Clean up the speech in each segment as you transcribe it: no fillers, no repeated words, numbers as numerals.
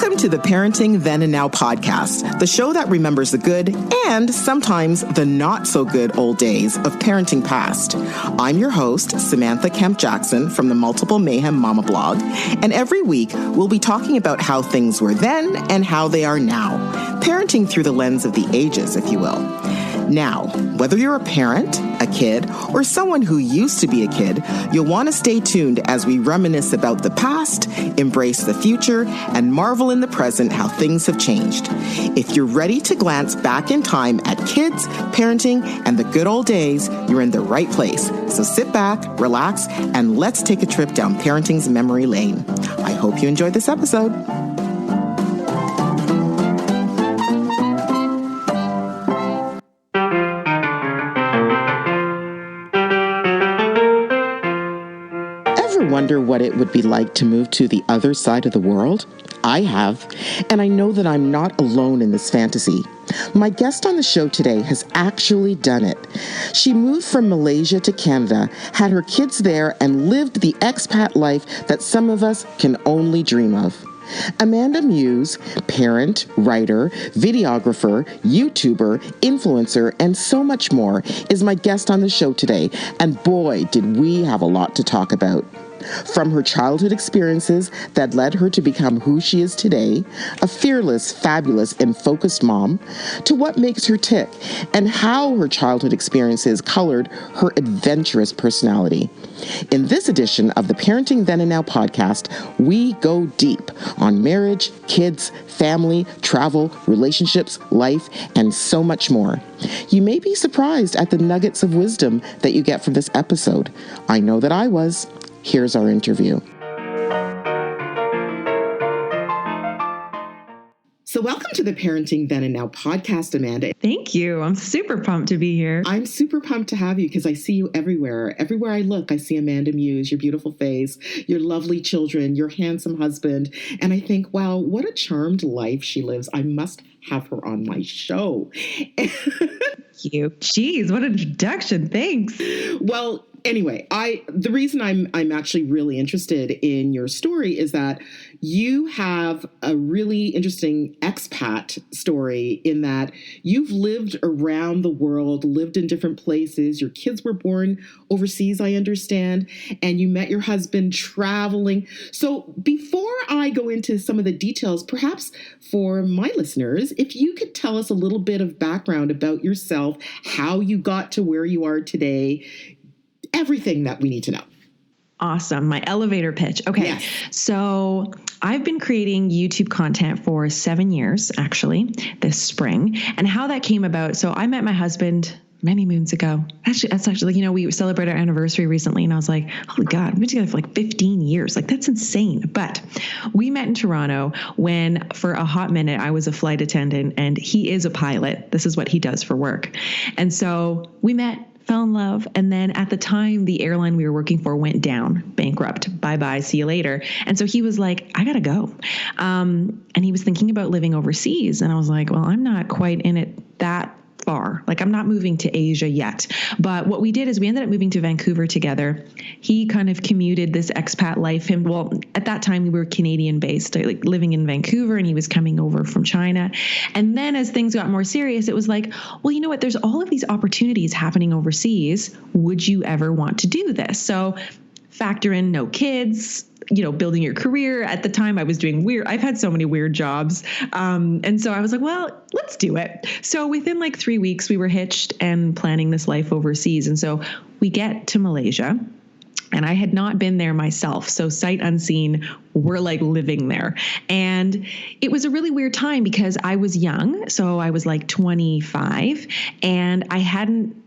Welcome to the Parenting Then and Now podcast, the show that remembers the good and sometimes the not so good old days of parenting past. I'm your host, Samantha Kemp-Jackson from the Multiple Mayhem Mama blog, and every week we'll be talking about how things were then and how they are now, parenting through the lens of the ages, if you will. Now, whether you're a parent, a kid, or someone who used to be a kid, you'll want to stay tuned as we reminisce about the past, embrace the future, and marvel in the present how things have changed. If you're ready to glance back in time at kids, parenting, and the good old days, you're in the right place. So sit back, relax, and let's take a trip down parenting's memory lane. I hope you enjoyed this episode. Wonder what it would be like to move to the other side of the world? I have, and I know that I'm not alone in this fantasy. My guest on the show today has actually done it. She moved from Malaysia to Canada, had her kids there, and lived the expat life that some of us can only dream of. Amanda Muse, parent, writer, videographer, YouTuber, influencer, and so much more, is my guest on the show today, and boy, did we have a lot to talk about. From her childhood experiences that led her to become who she is today, a fearless, fabulous, and focused mom, to what makes her tick and how her childhood experiences colored her adventurous personality. In this edition of the Parenting Then and Now podcast, we go deep on marriage, kids, family, travel, relationships, life, and so much more. You may be surprised at the nuggets of wisdom that you get from this episode. I know that I was. Here's our interview. So welcome to the Parenting Then and Now podcast, Amanda. Thank you. I'm super pumped to be here. I'm super pumped to have you because I see you everywhere. Everywhere I look, I see Amanda Muse, your beautiful face, your lovely children, your handsome husband. And I think, wow, what a charmed life she lives. I must have her on my show. You. Jeez, what an introduction. Thanks. Well, anyway, the reason I'm actually really interested in your story is that you have a really interesting expat story in that you've lived around the world, lived in different places. Your kids were born overseas, I understand, and you met your husband traveling. So before I go into some of the details, perhaps for my listeners, if you could tell us a little bit of background about yourself, how you got to where you are today, everything that we need to know. Awesome. My elevator pitch. Okay. Yes. So I've been creating YouTube content for 7 years, actually, this spring. And how that came about. So I met my husband many moons ago. That's actually, we celebrated our anniversary recently. And I was like, holy God, we've been together for like 15 years. Like, that's insane. But we met in Toronto when for a hot minute, I was a flight attendant and he is a pilot. This is what he does for work. And so we met, fell in love. And then at the time, the airline we were working for went down, bankrupt. Bye-bye. See you later. And so he was like, I got to go. And he was thinking about living overseas. And I was like, well, I'm not quite in it that far. Like, I'm not moving to Asia yet. But what we did is we ended up moving to Vancouver together. He kind of commuted this expat life. Well, at that time we were Canadian based, like living in Vancouver, and he was coming over from China. And then as things got more serious, it was like, well, you know what? There's all of these opportunities happening overseas. Would you ever want to do this? So factor in no kids, building your career. At the time I was doing I've had so many weird jobs. And so I was like, well, let's do it. So within like 3 weeks, we were hitched and planning this life overseas. And so we get to Malaysia, and I had not been there myself. So sight unseen, we're like living there. And it was a really weird time because I was young. So I was like 25 and I hadn't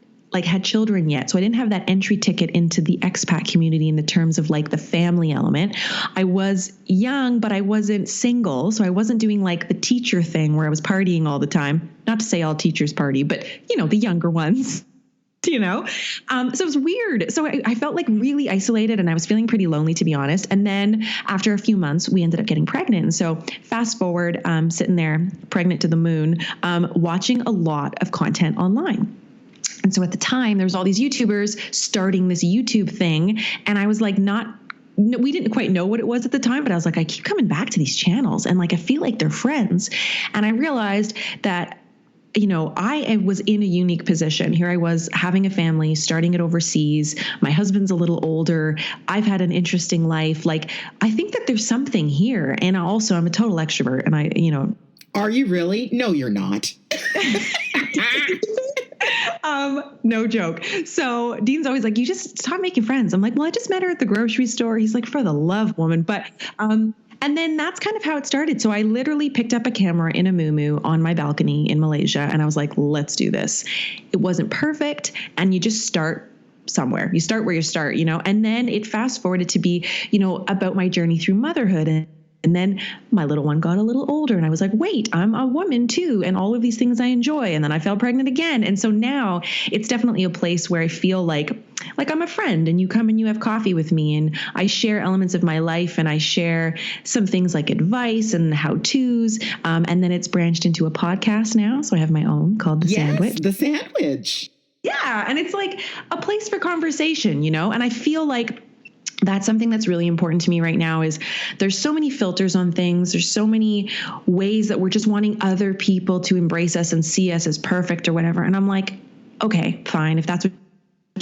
had children yet. So I didn't have that entry ticket into the expat community in the terms of like the family element. I was young, but I wasn't single. So I wasn't doing like the teacher thing where I was partying all the time. Not to say all teachers party, but the younger ones. So it was weird. So I felt like really isolated and I was feeling pretty lonely, to be honest. And then after a few months, we ended up getting pregnant. And so fast forward, sitting there pregnant to the moon, watching a lot of content online. And so at the time, there was all these YouTubers starting this YouTube thing. And I was like, not we didn't quite know what it was at the time, but I was like, I keep coming back to these channels and like, I feel like they're friends. And I realized that, I was in a unique position. Here I was having a family, starting it overseas. My husband's a little older. I've had an interesting life. Like, I think that there's something here. And also I'm a total extrovert and Are you really? No, you're not. No joke. So Dean's always like, you just stop making friends. I'm like, well, I just met her at the grocery store. He's like, for the love, woman. But, and then that's kind of how it started. So I literally picked up a camera in a muumuu on my balcony in Malaysia. And I was like, let's do this. It wasn't perfect. And you just start somewhere. You start where you start, and then it fast forwarded to be, about my journey through motherhood. And then my little one got a little older and I was like, wait, I'm a woman too. And all of these things I enjoy. And then I fell pregnant again. And so now it's definitely a place where I feel like I'm a friend and you come and you have coffee with me and I share elements of my life and I share some things like advice and how-tos. And then it's branched into a podcast now. So I have my own called The Sandwich. The Sandwich. Yeah. And it's like a place for conversation, and I feel like that's something that's really important to me right now is there's so many filters on things. There's so many ways that we're just wanting other people to embrace us and see us as perfect or whatever. And I'm like, okay, fine. If that's what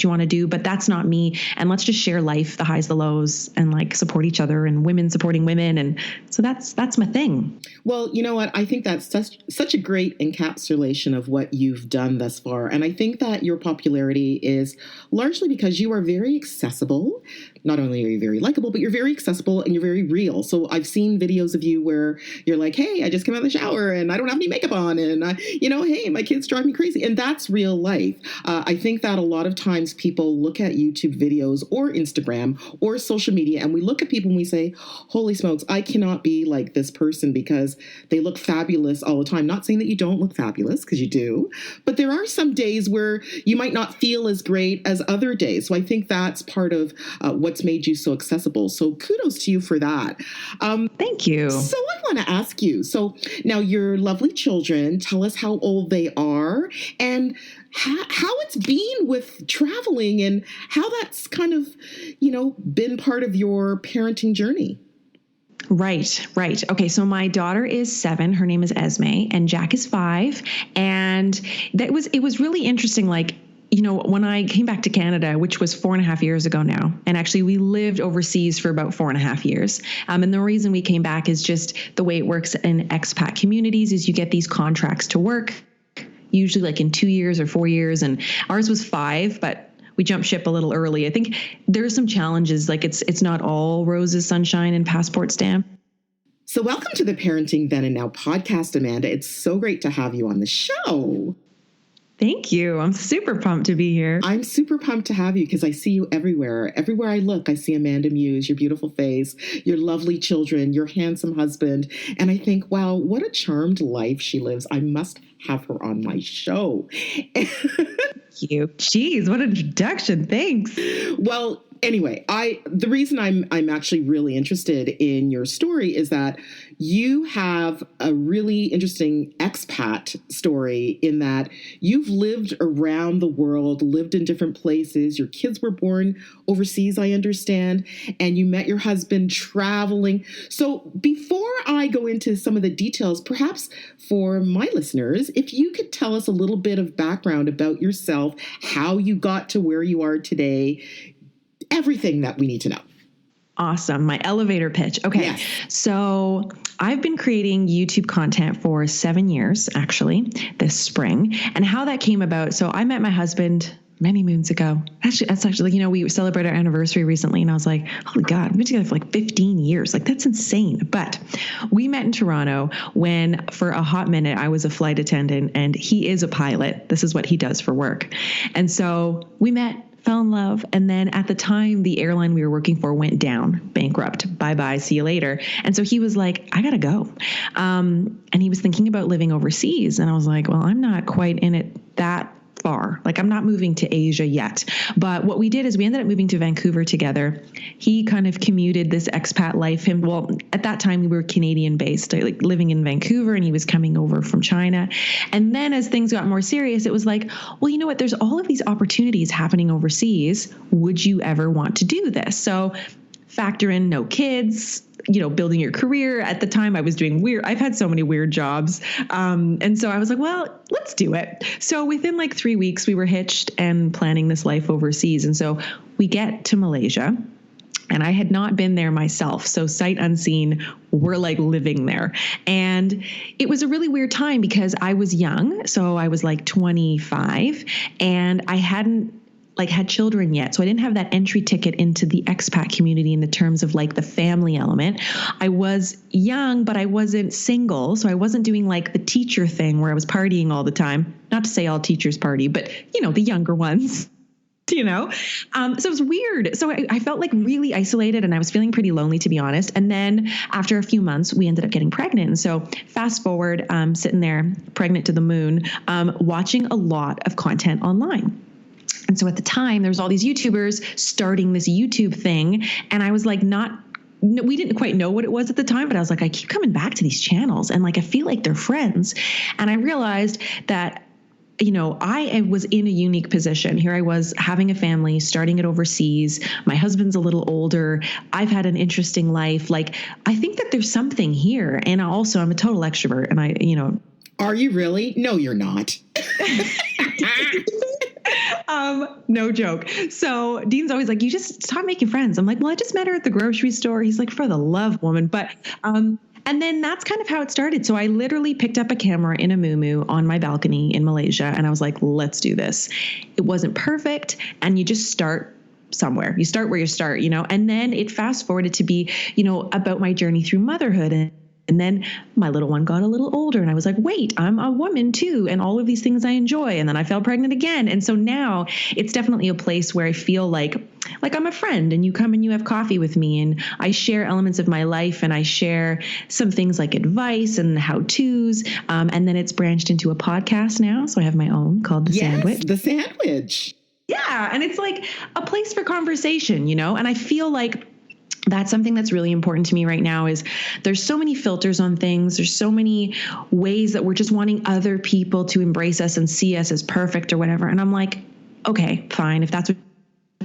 you want to do, but that's not me. And let's just share life, the highs, the lows, and like support each other and women supporting women. And so that's my thing. Well, you know what? I think that's such a great encapsulation of what you've done thus far. And I think that your popularity is largely because you are very accessible. Not only are you very likable, but you're very accessible and you're very real. So I've seen videos of you where you're like, hey, I just came out of the shower and I don't have any makeup on. And, hey, my kids drive me crazy. And that's real life. I think that a lot of times people look at YouTube videos or Instagram or social media and we look at people and we say, holy smokes, I cannot be like this person because they look fabulous all the time. Not saying that you don't look fabulous, because you do, but there are some days where you might not feel as great as other days. So I think that's part of what's made you so accessible. So kudos to you for that. Thank you. So I want to ask you, so now your lovely children, tell us how old they are and how it's been with traveling and how that's kind of, been part of your parenting journey. Right. Okay. So my daughter is 7. Her name is Esme and Jack is 5. And it was really interesting. Like, when I came back to Canada, which was 4.5 years ago now, and actually we lived overseas for about 4.5 years. And the reason we came back is just the way it works in expat communities is you get these contracts to work, usually like in 2 years or 4 years. And ours was 5, but we jumped ship a little early. I think there's some challenges, like it's not all roses, sunshine, and passport stamp. So welcome to the Parenting Then and Now podcast, Amanda. It's so great to have you on the show. Thank you. I'm super pumped to be here. I'm super pumped to have you because I see you everywhere. Everywhere I look, I see Amanda Muse, your beautiful face, your lovely children, your handsome husband. And I think, wow, what a charmed life she lives. I must have her on my show. Thank you. Jeez, what an introduction. Thanks. Well, anyway, the reason I'm actually really interested in your story is that you have a really interesting expat story in that you've lived around the world, lived in different places. Your kids were born overseas, I understand, and you met your husband traveling. So before I go into some of the details, perhaps for my listeners, if you could tell us a little bit of background about yourself, how you got to where you are today, everything that we need to know. Awesome. My elevator pitch. Okay. Yes. So I've been creating YouTube content for 7 years, actually, this spring. And how that came about. So I met my husband many moons ago. Actually, we celebrated our anniversary recently and I was like, holy God, we've been together for like 15 years. Like that's insane. But we met in Toronto when for a hot minute, I was a flight attendant and he is a pilot. This is what he does for work. And so we met, fell in love. And then at the time, the airline we were working for went down, bankrupt. Bye-bye. See you later. And so he was like, I got to go. And he was thinking about living overseas. And I was like, well, I'm not quite in it that far. Like I'm not moving to Asia yet. But what we did is we ended up moving to Vancouver together. He kind of commuted this expat life. At that time we were Canadian based, like living in Vancouver, and he was coming over from China. And then as things got more serious, it was like, well, you know what? There's all of these opportunities happening overseas. Would you ever want to do this? So factor in no kids, building your career. At the time I was doing I've had so many weird jobs. And so I was like, well, let's do it. So within like 3 weeks, we were hitched and planning this life overseas. And so we get to Malaysia. And I had not been there myself. So sight unseen, we're like living there. And it was a really weird time because I was young. So I was like 25 and I hadn't like had children yet. So I didn't have that entry ticket into the expat community in the terms of like the family element. I was young, but I wasn't single. So I wasn't doing like the teacher thing where I was partying all the time. Not to say all teachers party, but the younger ones. So it was weird. So I felt like really isolated and I was feeling pretty lonely, to be honest. And then after a few months, we ended up getting pregnant. And so fast forward, sitting there pregnant to the moon, watching a lot of content online. And so at the time, there was all these YouTubers starting this YouTube thing. And I was like, we didn't quite know what it was at the time, but I was like, I keep coming back to these channels and like, I feel like they're friends. And I realized that I was in a unique position. Here I was having a family, starting it overseas. My husband's a little older. I've had an interesting life. Like, I think that there's something here. And also, I'm a total extrovert. And Are you really? No, you're not. No joke. So Dean's always like, you just stop making friends. I'm like, well, I just met her at the grocery store. He's like, for the love, woman. But, and then that's kind of how it started. So I literally picked up a camera in a muumuu on my balcony in Malaysia. And I was like, let's do this. It wasn't perfect. And you just start somewhere. You start where you start, and then it fast forwarded to be, about my journey through motherhood. And then my little one got a little older and I was like, wait, I'm a woman too. And all of these things I enjoy. And then I fell pregnant again. And so now it's definitely a place where I feel like I'm a friend and you come and you have coffee with me and I share elements of my life and I share some things like advice and how-tos. And then it's branched into a podcast now. So I have my own called The Sandwich. The Sandwich. Yeah. And it's like a place for conversation, and I feel like that's something that's really important to me right now is there's so many filters on things. There's so many ways that we're just wanting other people to embrace us and see us as perfect or whatever. And I'm like, okay, fine. If that's what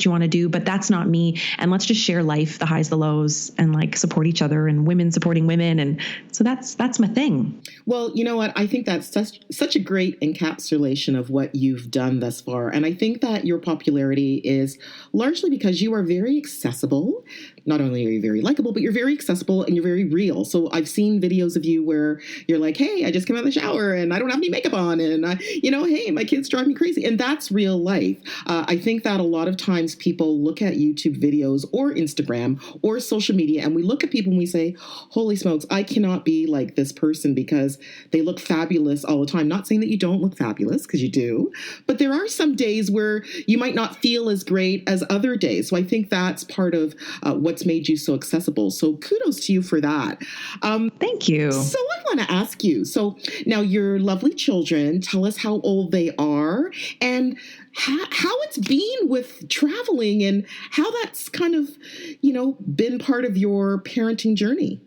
you want to do, but that's not me. And let's just share life, the highs, the lows, and like support each other and women supporting women. And so that's my thing. Well, you know what? I think that's such a great encapsulation of what you've done thus far. And I think that your popularity is largely because you are very accessible. Not only are you very likable, but you're very accessible and you're very real. So I've seen videos of you where you're like, hey, I just came out of the shower and I don't have any makeup on. And, hey, my kids drive me crazy. And that's real life. I think that a lot of times people look at YouTube videos or Instagram or social media and we look at people and we say, holy smokes, I cannot be like this person because they look fabulous all the time. Not saying that you don't look fabulous, because you do, but there are some days where you might not feel as great as other days. So I think that's part of what's made you so accessible. So kudos to you for that. Thank you. So I want to ask you, so now your lovely children, tell us how old they are and how it's been with traveling and how that's kind of, been part of your parenting journey.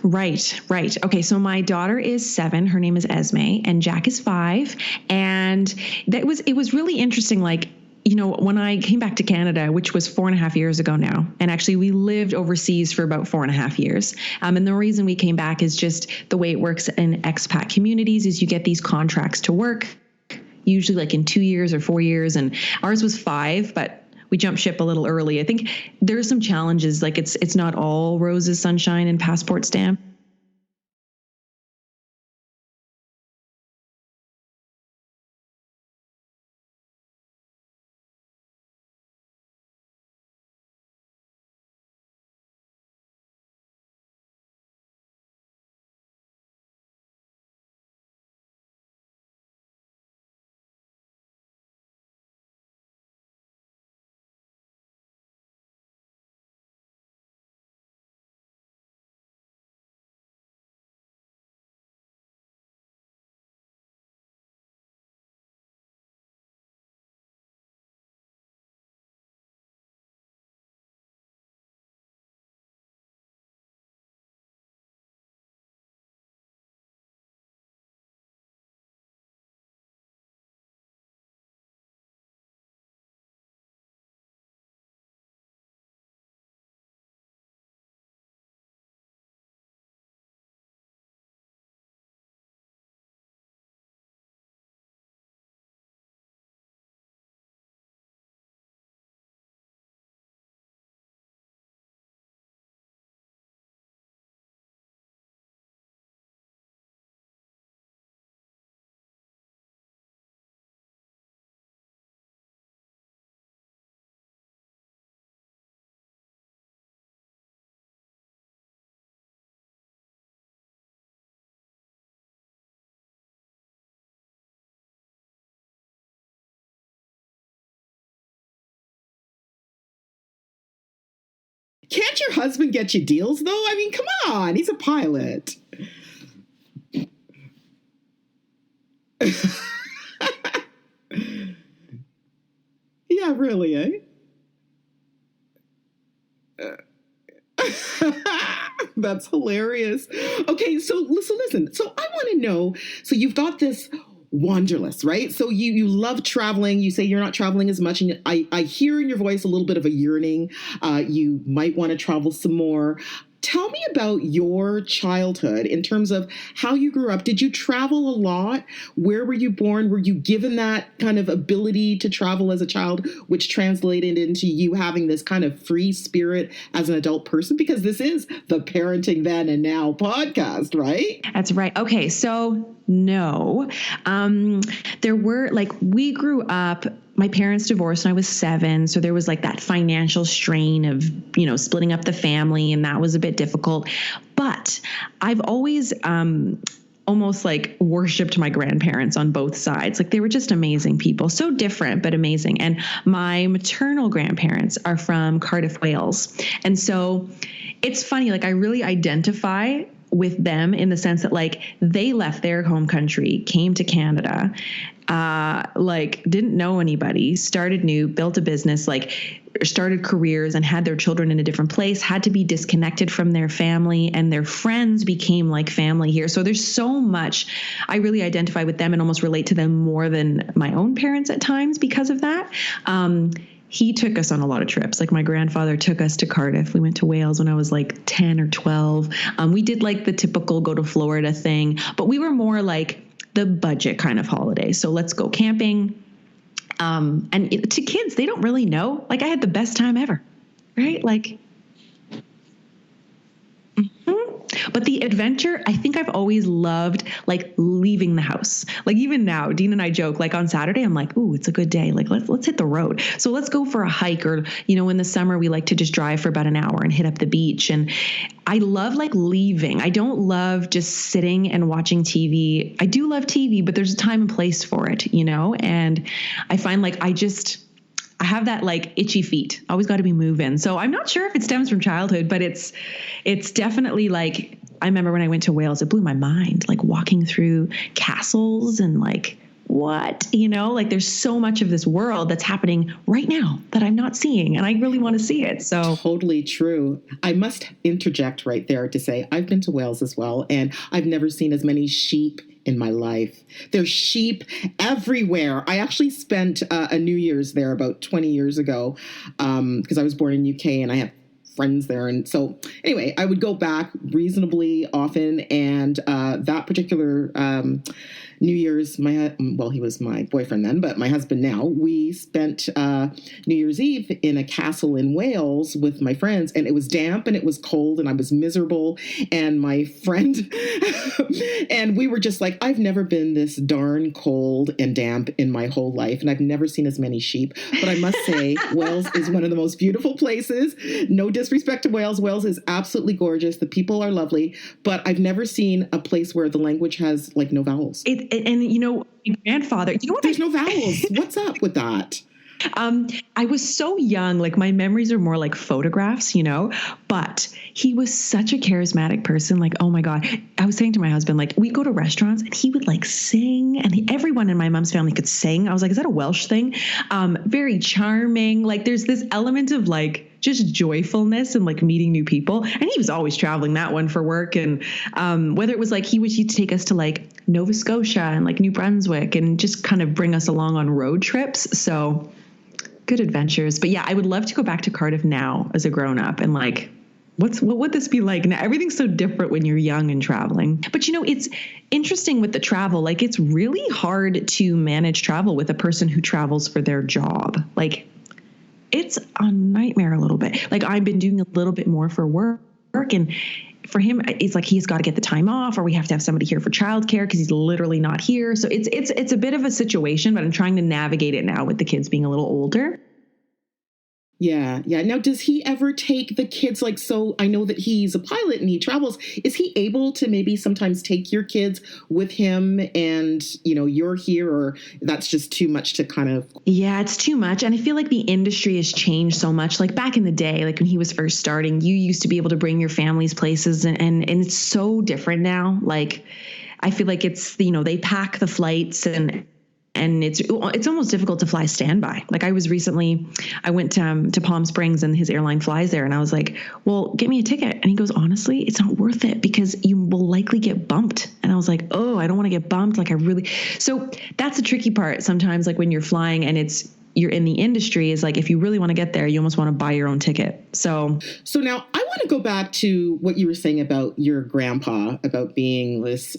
Right. Okay. So my daughter is 7. Her name is Esme and Jack is 5. And it was really interesting. Like, when I came back to Canada, which was 4.5 years ago now, and actually we lived overseas for about 4.5 years. And the reason we came back is just the way it works in expat communities is you get these contracts to work, usually like in 2 years or 4 years. And ours was 5, but we jumped ship a little early. I think there are some challenges, like it's not all roses, sunshine, and passport stamp. Can't your husband get you deals, though? I mean, come on. He's a pilot. Yeah, really, eh? That's hilarious. Okay, so listen. So I want to know. So you've got this wanderlust, right? So you love traveling. You say you're not traveling as much, and I hear in your voice a little bit of a yearning. You might want to travel some more. Tell me about your childhood in terms of how you grew up. Did you travel a lot? Where were you born? Were you given that kind of ability to travel as a child, which translated into you having this kind of free spirit as an adult person? Because this is the Parenting Then and Now podcast, right? That's right. Okay. So no, there were we grew up, my parents divorced when I was 7. So there was like that financial strain of, splitting up the family, and that was a bit difficult. But I've always, almost like worshipped my grandparents on both sides. Like they were just amazing people, so different, but amazing. And my maternal grandparents are from Cardiff, Wales. And so it's funny, like I really identify with them in the sense that like they left their home country, came to Canada, didn't know anybody, started new, built a business, started careers and had their children in a different place, had to be disconnected from their family, and their friends became like family here. So there's so much, I really identify with them and almost relate to them more than my own parents at times because of that. He took us on a lot of trips. Like my grandfather took us to Cardiff. We went to Wales when I was like 10 or 12. We did like the typical go to Florida thing, but we were more like the budget kind of holiday. So let's go camping. To kids, they don't really know. Like I had the best time ever, right? Like, But the adventure, I think I've always loved like leaving the house. Like even now, Dean and I joke, like on Saturday, I'm like, ooh, it's a good day. Like let's hit the road. So let's go for a hike, or, in the summer, we like to just drive for about an hour and hit up the beach. And I love like leaving. I don't love just sitting and watching TV. I do love TV, but there's a time and place for it, and I find like I have that like itchy feet. Always got to be moving. So I'm not sure if it stems from childhood, but it's definitely like, I remember when I went to Wales, it blew my mind, like walking through castles and like, what, like there's so much of this world that's happening right now that I'm not seeing, and I really want to see it. So totally true. I must interject right there to say I've been to Wales as well, and I've never seen as many sheep in my life. There's sheep everywhere. I actually spent a New Year's there about 20 years ago because I was born in UK and I have friends there. And so anyway, I would go back reasonably often. And that particular New Year's, he was my boyfriend then, but my husband now, we spent New Year's Eve in a castle in Wales with my friends, and it was damp and it was cold and I was miserable. And my friend, and we were just like, I've never been this darn cold and damp in my whole life. And I've never seen as many sheep. But I must say, Wales is one of the most beautiful places. No disrespect to Wales. Wales is absolutely gorgeous. The people are lovely, but I've never seen a place where the language has like no vowels. And my grandfather, what? There's no vowels. What's up with that? I was so young, like my memories are more like photographs, but he was such a charismatic person. Like, oh my God. I was saying to my husband, like we go to restaurants and he would like sing, and everyone in my mom's family could sing. I was like, is that a Welsh thing? Very charming. Like there's this element of like just joyfulness and like meeting new people. And he was always traveling that one for work. And whether it was like he'd take us to like Nova Scotia and like New Brunswick and just kind of bring us along on road trips. So good adventures. But yeah, I would love to go back to Cardiff now as a grown up and like, what would this be like now? Everything's so different when you're young and traveling. But it's interesting with the travel. Like it's really hard to manage travel with a person who travels for their job. Like it's a nightmare a little bit. Like I've been doing a little bit more for work, and for him, it's like he's got to get the time off, or we have to have somebody here for childcare because he's literally not here. So it's a bit of a situation, but I'm trying to navigate it now with the kids being a little older. Yeah, yeah. Now, does he ever take the kids? Like, so I know that he's a pilot and he travels. Is he able to maybe sometimes take your kids with him and, you're here, or that's just too much to kind of. Yeah, it's too much. And I feel like the industry has changed so much. Like back in the day, like when he was first starting, you used to be able to bring your families places and it's so different now. Like, I feel like it's, they pack the flights and it's almost difficult to fly standby. Like I went to Palm Springs and his airline flies there and I was like, well, get me a ticket. And he goes, honestly, it's not worth it because you will likely get bumped. And I was like, oh, I don't want to get bumped. So that's the tricky part sometimes, like when you're flying and you're in the industry, is like, if you really want to get there, you almost want to buy your own ticket. So now I want to go back to what you were saying about your grandpa, about being this,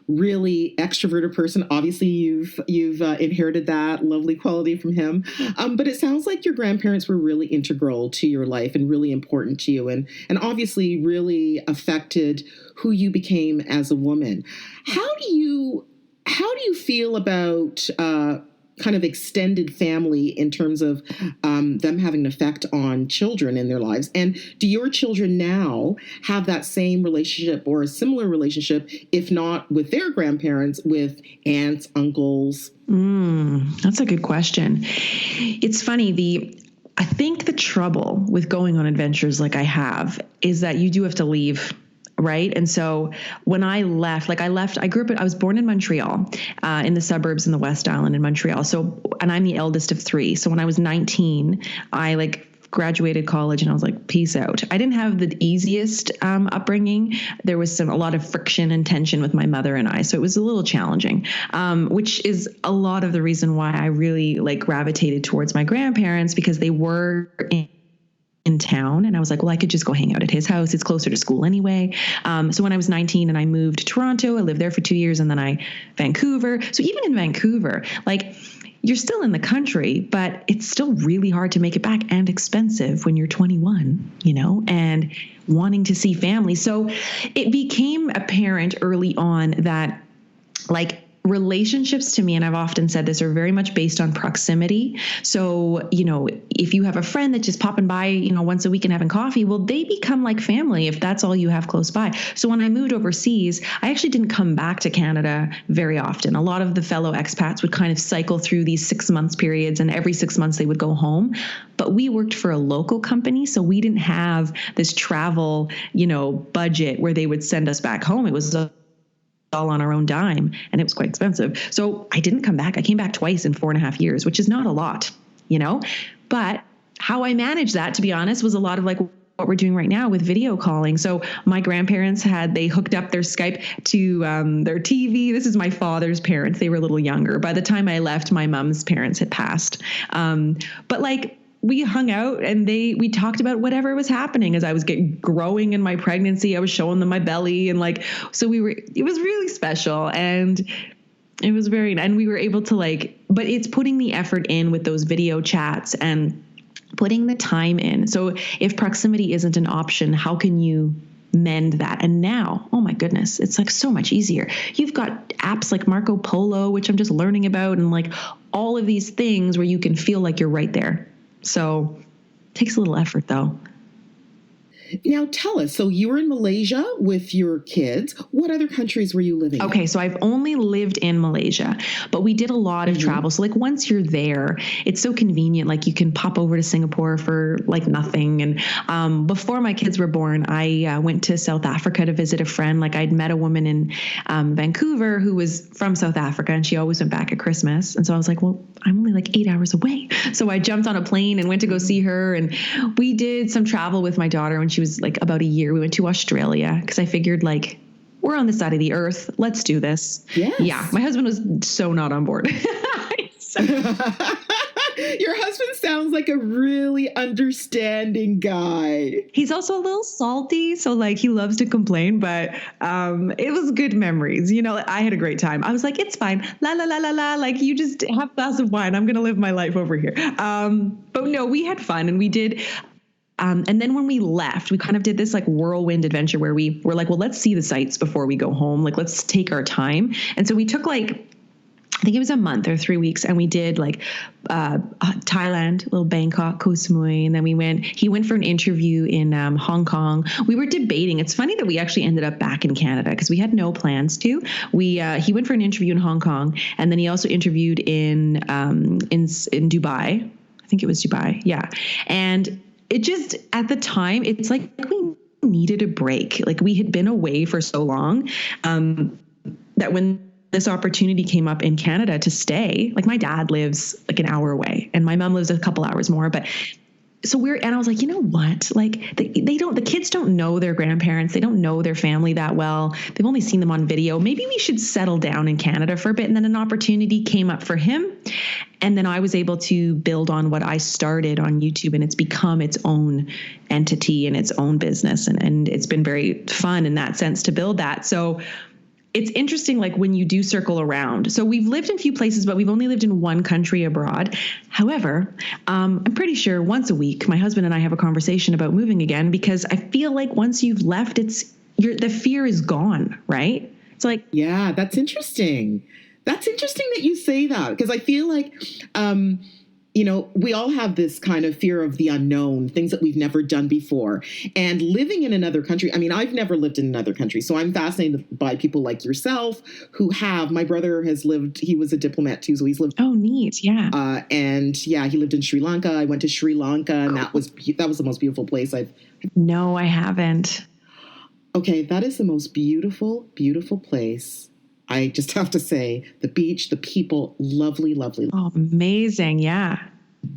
really extroverted person. Obviously you've inherited that lovely quality from him. But it sounds like your grandparents were really integral to your life and really important to you and obviously really affected who you became as a woman. How do you feel about, kind of extended family in terms of them having an effect on children in their lives? And do your children now have that same relationship or a similar relationship, if not with their grandparents, with aunts, uncles? That's a good question. It's funny. I think the trouble with going on adventures like I have is that you do have to leave. Right. And so when I left, I was born in Montreal, in the suburbs in the West Island in Montreal. So, and I'm the eldest of three. So when I was 19, I graduated college and I was like, peace out. I didn't have the easiest upbringing. There was a lot of friction and tension with my mother and I. So it was a little challenging, which is a lot of the reason why I really gravitated towards my grandparents, because they were in town. And I was like, well, I could just go hang out at his house. It's closer to school anyway. So when I was 19 and I moved to Toronto, I lived there for 2 years, and then Vancouver. So even in Vancouver, you're still in the country, but it's still really hard to make it back and expensive when you're 21, and wanting to see family. So it became apparent early on that relationships to me, and I've often said this, are very much based on proximity. So, if you have a friend that's just popping by, once a week and having coffee, well, they become like family if that's all you have close by. So when I moved overseas, I actually didn't come back to Canada very often. A lot of the fellow expats would kind of cycle through these 6 months periods, and every 6 months they would go home. But we worked for a local company, so we didn't have this travel, budget where they would send us back home. It was all on our own dime, and it was quite expensive. So I didn't come back. I came back twice in 4.5 years, which is not a lot, but how I managed that, to be honest, was a lot of what we're doing right now with video calling. So my grandparents they hooked up their Skype to their TV. This is my father's parents. They were a little younger. By the time I left, my mom's parents had passed. But we hung out and we talked about whatever was happening as I was growing in my pregnancy. I was showing them my belly and so it was really special, and it was and we were able to but it's putting the effort in with those video chats and putting the time in. So if proximity isn't an option, how can you mend that? And now, oh my goodness, it's so much easier. You've got apps like Marco Polo, which I'm just learning about, and all of these things where you can feel like you're right there. So it takes a little effort, though. Now tell us, so you were in Malaysia with your kids. What other countries were you living in? Okay, so I've only lived in Malaysia, but we did a lot of travel. So once you're there, it's so convenient. You can pop over to Singapore for nothing. And before my kids were born, I went to South Africa to visit a friend. I'd met a woman in Vancouver who was from South Africa, and she always went back at Christmas. And so I was like, well, I'm only 8 hours away. So I jumped on a plane and went to go see her. And we did some travel with my daughter when she was about a year. We went to Australia because I figured we're on this side of the earth. Let's do this. Yes. Yeah. My husband was so not on board. Your husband sounds like a really understanding guy. He's also a little salty. So he loves to complain, but it was good memories. I had a great time. I was like, it's fine. La, la, la, la, la. You just have a glass of wine. I'm going to live my life over here. But no, we had fun, and we did. And then when we left, we kind of did this whirlwind adventure where we were well, let's see the sights before we go home. Let's take our time. And so we took I think it was a month or 3 weeks, and we did like Thailand, little Bangkok, Koh Samui, and then he went for an interview in Hong Kong. We were debating. It's funny that we actually ended up back in Canada because we had no plans to. He went for an interview in Hong Kong, and then he also interviewed in Dubai. I think it was Dubai, yeah. And it just, at the time, it's like we needed a break. Like we had been away for so long that when this opportunity came up in Canada to stay, like my dad lives like an hour away and my mom lives a couple hours more, but so and I was like, you know what? Like the kids don't know their grandparents. They don't know their family that well. They've only seen them on video. Maybe we should settle down in Canada for a bit. And then an opportunity came up for him. And then I was able to build on what I started on YouTube, and it's become its own entity and its own business. And it's been very fun in that sense to build that. So it's interesting, like when you do circle around. So we've lived in a few places, but we've only lived in one country abroad. However, I'm pretty sure once a week, my husband and I have a conversation about moving again, because I feel like once you've left, the fear is gone, right? It's like, yeah, that's interesting. That's interesting that you say that, because I feel like, we all have this kind of fear of the unknown, things that we've never done before. And living in another country, I mean, I've never lived in another country, so I'm fascinated by people like yourself who have. My brother has lived, he was a diplomat too, so he's lived. Oh, neat, yeah. And yeah, he lived in Sri Lanka. I went to Sri Lanka, and that was the most beautiful place I've. No, I haven't. Okay, that is the most beautiful, beautiful place. I just have to say, the beach, the people, lovely, lovely. Oh, amazing. Yeah.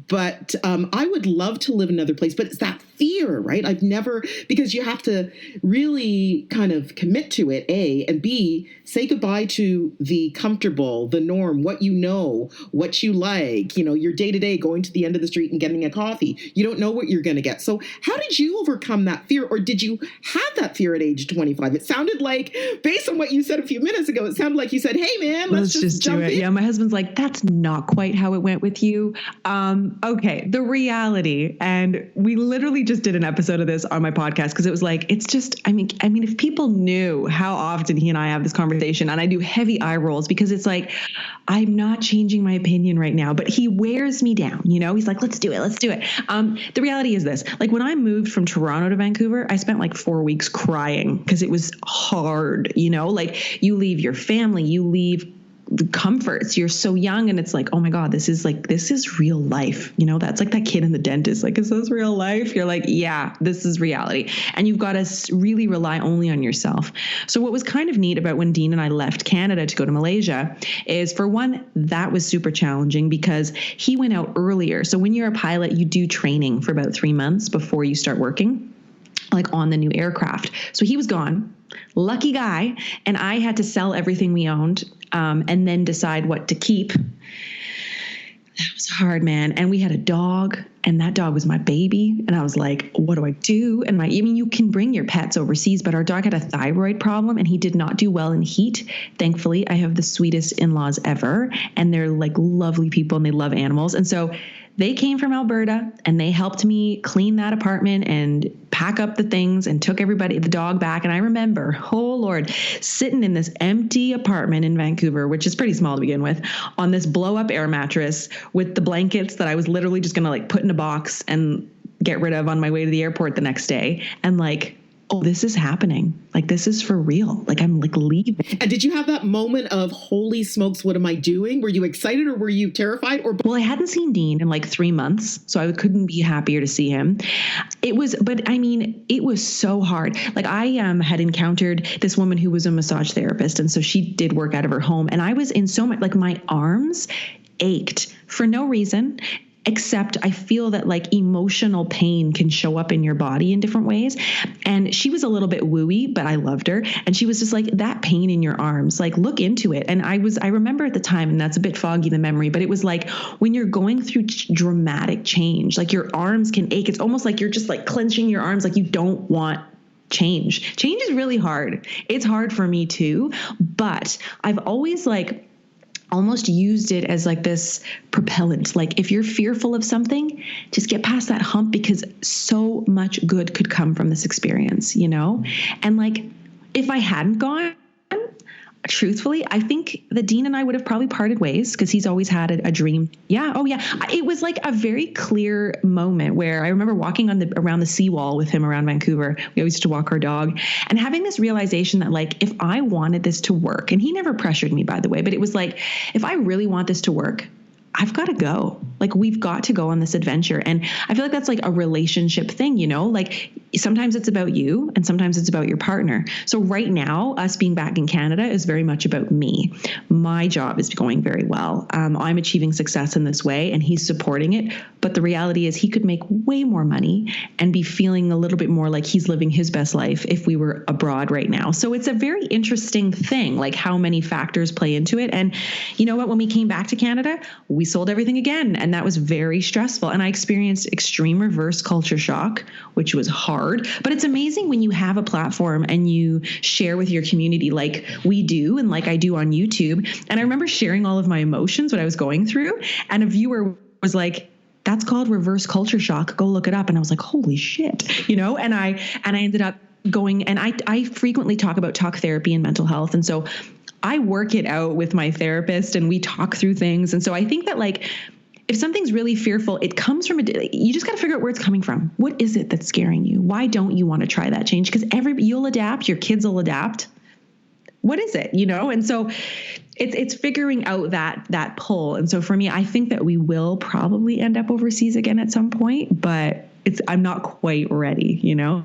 But I would love to live in another place. But it's that fear, right? I've never, because you have to really kind of commit to it, A, and B, say goodbye to the comfortable, the norm, what you know, what you like, your day-to-day, going to the end of the street and getting a coffee. You don't know what you're going to get. So how did you overcome that fear? Or did you have that fear at age 25? It sounded like, based on what you said a few minutes ago, it sounded like you said, hey, man, let's just jump do it. in. Yeah, my husband's like, that's not quite how it went with you. Okay, the reality, and we literally just did an episode of this on my podcast because it was like, it's just, I mean, if people knew how often he and I have this conversation, and I do heavy eye rolls because it's like, I'm not changing my opinion right now, but he wears me down, he's like, let's do it. The reality is this, like when I moved from Toronto to Vancouver, I spent like 4 weeks crying because it was hard, like you leave your family, you leave the comforts. You're so young, and it's like, oh my God, this is real life. That's like that kid in the dentist. Like, is this real life? You're like, yeah, this is reality. And you've got to really rely only on yourself. So what was kind of neat about when Dean and I left Canada to go to Malaysia is, for one, that was super challenging because he went out earlier. So when you're a pilot, you do training for about 3 months before you start working, like on the new aircraft. So he was gone. Lucky guy. And I had to sell everything we owned and then decide what to keep. That was hard, man. And we had a dog, and that dog was my baby. And I was like, what do I do? And you can bring your pets overseas, but our dog had a thyroid problem and he did not do well in heat. Thankfully, I have the sweetest in-laws ever, and they're like lovely people and they love animals. And so they came from Alberta and they helped me clean that apartment and pack up the things and took the dog back. And I remember, oh Lord, sitting in this empty apartment in Vancouver, which is pretty small to begin with, on this blow up air mattress with the blankets that I was literally just going to like put in a box and get rid of on my way to the airport the next day. And like, oh, this is happening. Like, this is for real. Like, I'm like leaving. And did you have that moment of, holy smokes, what am I doing? Were you excited or were you terrified? Well, I hadn't seen Dean in like 3 months, so I couldn't be happier to see him. It was so hard. Like, I had encountered this woman who was a massage therapist, and so she did work out of her home. And I was in so much, like my arms ached for no reason. Except I feel that like emotional pain can show up in your body in different ways. And she was a little bit wooey, but I loved her. And she was just like, that pain in your arms, like look into it. And I remember at the time, and that's a bit foggy, the memory, but it was like when you're going through dramatic change, like your arms can ache. It's almost like you're just like clenching your arms, like you don't want change. Change is really hard. It's hard for me too, but I've always like almost used it as like this propellant. Like if you're fearful of something, just get past that hump, because so much good could come from this experience, And like, if I hadn't gone, truthfully, I think that Dean and I would have probably parted ways because he's always had a dream. Yeah. Oh yeah. It was like a very clear moment where I remember walking around the seawall with him around Vancouver. We always used to walk our dog and having this realization that like, if I wanted this to work, and he never pressured me, by the way, but it was like, if I really want this to work, I've got to go. Like, we've got to go on this adventure. And I feel like that's like a relationship thing, you know, like sometimes it's about you and sometimes it's about your partner. So right now, us being back in Canada is very much about me. My job is going very well. I'm achieving success in this way and he's supporting it. But the reality is he could make way more money and be feeling a little bit more like he's living his best life if we were abroad right now. So it's a very interesting thing, like how many factors play into it. And you know what, when we came back to Canada, we sold everything again. And that was very stressful. And I experienced extreme reverse culture shock, which was hard. But it's amazing when you have a platform and you share with your community like we do and like I do on YouTube. And I remember sharing all of my emotions, what I was going through. And a viewer was like, that's called reverse culture shock. Go look it up. And I was like, holy shit, you know, and I ended up going, and I frequently talk about talk therapy and mental health. And so I work it out with my therapist and we talk through things. And so I think that like, if something's really fearful, it comes from you just got to figure out where it's coming from. What is it that's scaring you? Why don't you want to try that change? Because you'll adapt, your kids will adapt. What is it, you know? And so it's figuring out that pull. And so for me, I think that we will probably end up overseas again at some point, but I'm not quite ready, you know?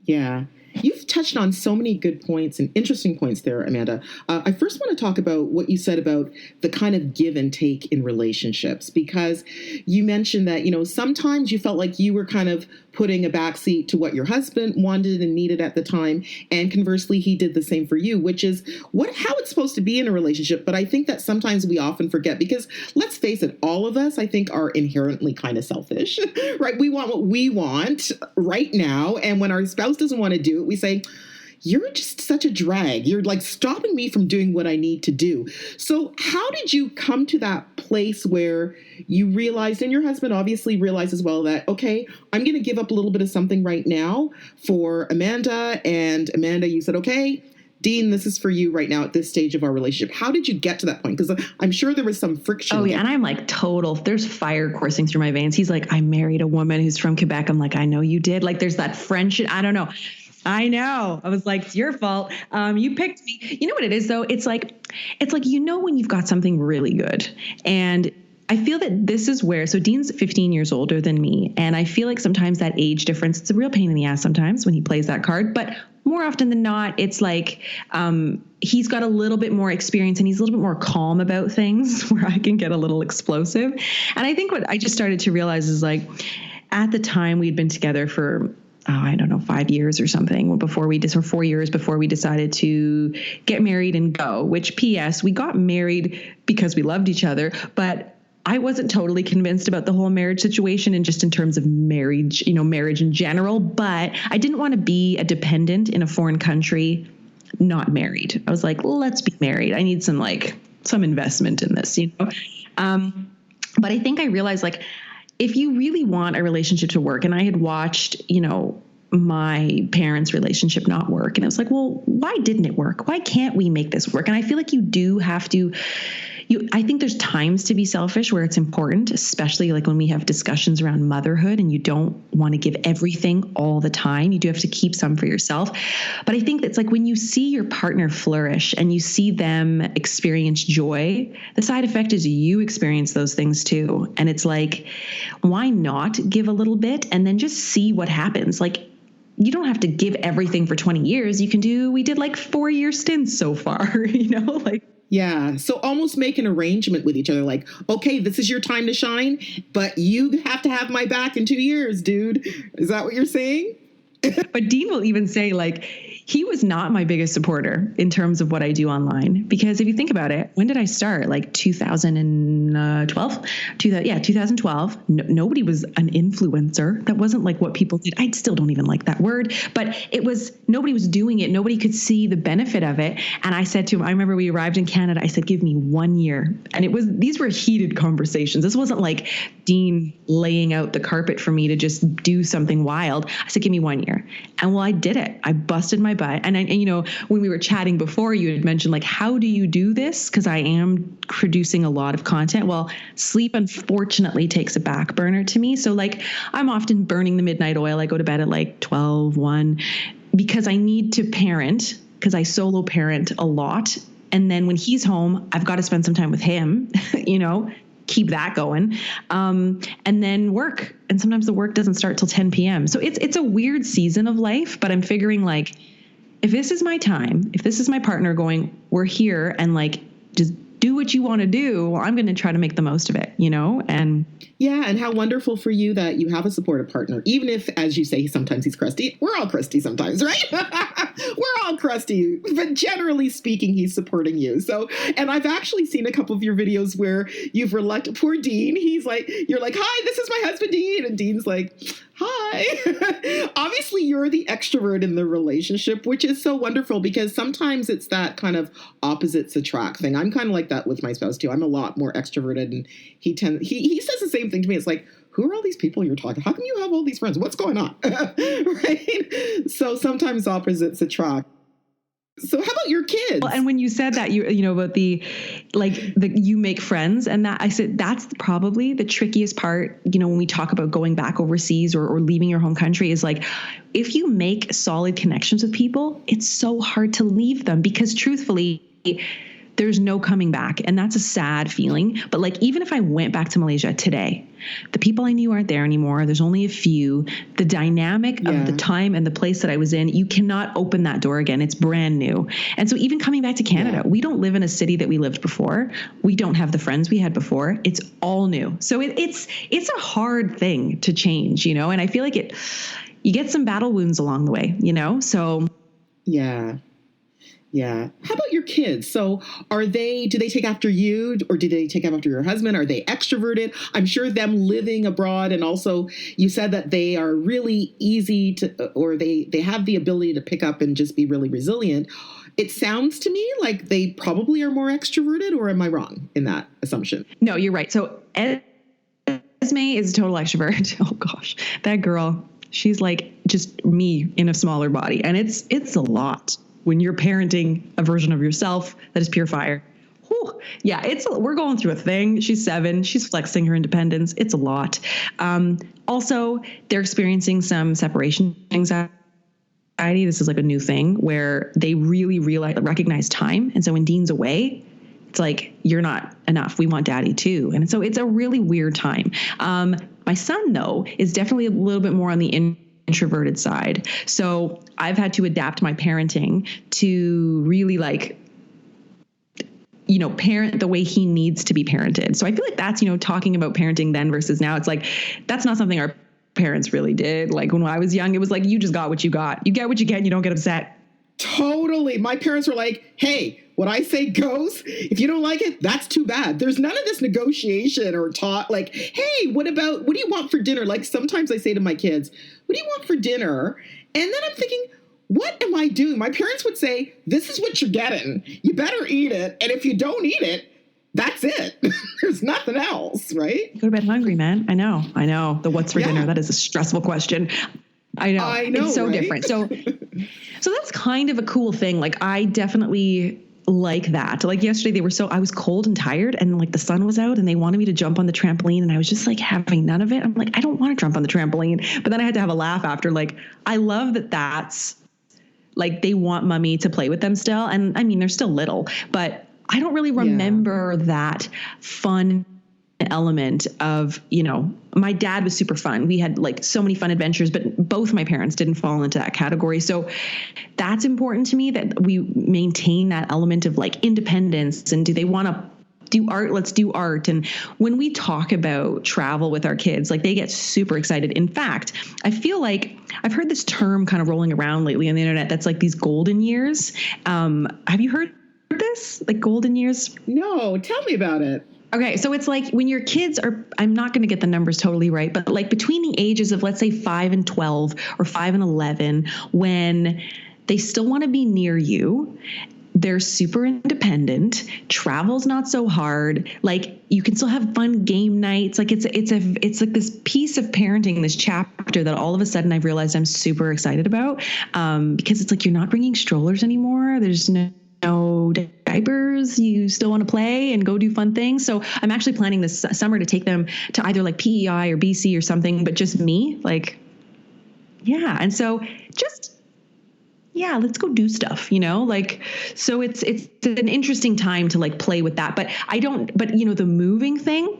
Yeah. You've touched on so many good points and interesting points there, Amanda. I first want to talk about what you said about the kind of give and take in relationships, because you mentioned that, you know, sometimes you felt like you were kind of putting a backseat to what your husband wanted and needed at the time. And conversely, he did the same for you, which is how it's supposed to be in a relationship. But I think that sometimes we often forget because let's face it, all of us, I think, are inherently kind of selfish, right? We want what we want right now. And when our spouse doesn't want to do it, we say, you're just such a drag. You're like stopping me from doing what I need to do. So how did you come to that place where you realized, and your husband obviously realized as well, that, okay, I'm going to give up a little bit of something right now for Amanda. And Amanda, you said, okay, Dean, this is for you right now at this stage of our relationship. How did you get to that point? Because I'm sure there was some friction. Oh, yeah. And I'm like there's fire coursing through my veins. He's like, I married a woman who's from Quebec. I'm like, I know you did. Like, there's that friendship. I don't know. I know. I was like, it's your fault. You picked me. You know what it is, though? It's like, you know, when you've got something really good. And I feel that this is where, so Dean's 15 years older than me. And I feel like sometimes that age difference, it's a real pain in the ass sometimes when he plays that card. But more often than not, it's like he's got a little bit more experience and he's a little bit more calm about things where I can get a little explosive. And I think what I just started to realize is like, at the time we'd been together for I don't know, 5 years or something or 4 years before we decided to get married and go, which PS, we got married because we loved each other, but I wasn't totally convinced about the whole marriage situation and just in terms of marriage, you know, marriage in general, but I didn't want to be a dependent in a foreign country, not married. I was like, well, let's be married. I need some investment in this, you know? But I think I realized if you really want a relationship to work, and I had watched, you know, my parents' relationship not work. And I was like, well, why didn't it work? Why can't we make this work? And I feel like you do have to, I think there's times to be selfish where it's important, especially like when we have discussions around motherhood and you don't want to give everything all the time. You do have to keep some for yourself. But I think it's like when you see your partner flourish and you see them experience joy, the side effect is you experience those things too. And it's like, why not give a little bit and then just see what happens? Like, you don't have to give everything for 20 years. We did 4-year stints so far, you know, Yeah. So almost make an arrangement with each other. Like, okay, this is your time to shine, but you have to have my back in 2 years, dude. Is that what you're saying? But Dean will even say he was not my biggest supporter in terms of what I do online. Because if you think about it, when did I start? 2012? 2012. Nobody was an influencer. That wasn't what people did. I still don't even like that word, but nobody was doing it. Nobody could see the benefit of it. And I said to him, I remember we arrived in Canada. I said, give me 1 year. And these were heated conversations. This wasn't like Dean laying out the carpet for me to just do something wild. I said, give me 1 year. And I did it. I busted my butt. And when we were chatting before, you had mentioned like, how do you do this? Because I am producing a lot of content. Well, sleep unfortunately takes a back burner to me. So like I'm often burning the midnight oil. I go to bed at like 12, 1, because I need to parent, because I solo parent a lot. And then when he's home, I've got to spend some time with him, keep that going. And then work. And sometimes the work doesn't start till 10 p.m. So it's a weird season of life, but I'm figuring like, if this is my time, if this is my partner going, we're here and like, just do what you want to do. Well, I'm going to try to make the most of it, and yeah. And how wonderful for you that you have a supportive partner, even if, as you say, sometimes he's crusty. We're all crusty sometimes, right? We're all crusty, but generally speaking, he's supporting you. So, and I've actually seen a couple of your videos where you've reluctant, poor Dean. He's like, you're like, hi, this is my husband, Dean. And Dean's like, hi. Obviously, you're the extrovert in the relationship, which is so wonderful because sometimes it's that kind of opposites attract thing. I'm kind of like that with my spouse too. I'm a lot more extroverted, and he says the same thing to me. It's like, who are all these people you're talking? How come you have all these friends? What's going on? Right? So sometimes opposites attract. So how about your kids? Well, and when you said that, about you make friends, and that I said, that's probably the trickiest part, when we talk about going back overseas or leaving your home country, is like, if you make solid connections with people, it's so hard to leave them because truthfully, there's no coming back. And that's a sad feeling. But like, even if I went back to Malaysia today, the people I knew aren't there anymore. There's only a few. The dynamic of the time and the place that I was in, you cannot open that door again. It's brand new. And so even coming back to Canada, we don't live in a city that we lived before. We don't have the friends we had before. It's all new. So it's a hard thing to change, and I feel like you get some battle wounds along the way, so. Yeah. Yeah. How about your kids? So do they take after you, or do they take after your husband? Are they extroverted? I'm sure them living abroad, and also you said that they are really easy to, or they have the ability to pick up and just be really resilient. It sounds to me like they probably are more extroverted, or am I wrong in that assumption? No, you're right. So Esme is a total extrovert. Oh gosh, that girl, she's like just me in a smaller body. And it's a lot. When you're parenting a version of yourself that is pure fire. Whew. Yeah, we're going through a thing. She's 7. She's flexing her independence. It's a lot. Also, they're experiencing some separation anxiety. This is like a new thing where they really recognize time. And so when Dean's away, it's like, you're not enough. We want daddy too. And so it's a really weird time. My son, though, is definitely a little bit more on the introverted side. So I've had to adapt my parenting to really parent the way he needs to be parented. So I feel like that's, talking about parenting then versus now, it's like, that's not something our parents really did. Like when I was young, it was like, you just got what you got. You get what you get and you don't get upset. Totally. My parents were like, hey, what I say goes. If you don't like it, that's too bad. There's none of this negotiation or talk like, hey, what do you want for dinner? Like sometimes I say to my kids, what do you want for dinner? And then I'm thinking, what am I doing? My parents would say, this is what you're getting. You better eat it. And if you don't eat it, that's it. There's nothing else, right? Go to bed hungry, man. I know. The what's for dinner. That is a stressful question. I know. It's so different. So that's kind of a cool thing. Like I definitely like that. Like yesterday I was cold and tired and like the sun was out and they wanted me to jump on the trampoline and I was just like having none of it. I'm like, I don't want to jump on the trampoline. But then I had to have a laugh after. Like, I love that that's like, they want mommy to play with them still. And I mean, they're still little, but I don't really remember that fun element of, my dad was super fun. We had like so many fun adventures, but both my parents didn't fall into that category. So that's important to me that we maintain that element of like independence. And do they want to do art? Let's do art. And when we talk about travel with our kids, like they get super excited. In fact, I feel like I've heard this term kind of rolling around lately on the internet. That's like these golden years. Have you heard this? Like golden years? No, tell me about it. Okay, so it's like when your kids are, I'm not going to get the numbers totally right, but like between the ages of, let's say 5 and 12 or 5 and 11, when they still want to be near you, they're super independent. Travel's not so hard. Like you can still have fun game nights. Like it's like this piece of parenting, this chapter that all of a sudden I've realized I'm super excited about, because it's like you're not bringing strollers anymore. There's no diapers. You still want to play and go do fun things. So I'm actually planning this summer to take them to either like PEI or BC or something, but just me. Like, yeah. And so just, yeah, let's go do stuff, like, so it's an interesting time to like play with that. But the moving thing,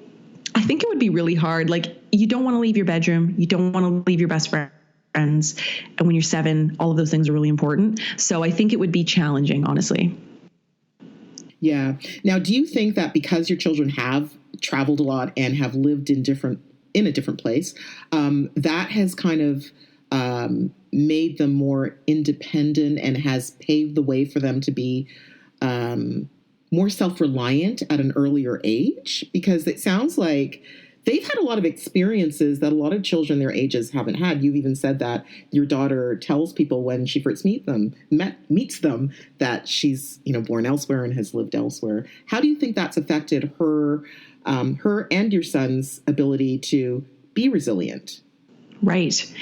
I think it would be really hard. Like you don't want to leave your bedroom. You don't want to leave your best friends. And when you're 7, all of those things are really important. So I think it would be challenging, honestly. Yeah. Now, do you think that because your children have traveled a lot and have lived in a different place, that has kind of made them more independent and has paved the way for them to be more self-reliant at an earlier age? Because it sounds like they've had a lot of experiences that a lot of children their ages haven't had. You've even said that your daughter tells people when she first meets them that she's, born elsewhere and has lived elsewhere. How do you think that's affected her and your son's ability to be resilient? Right.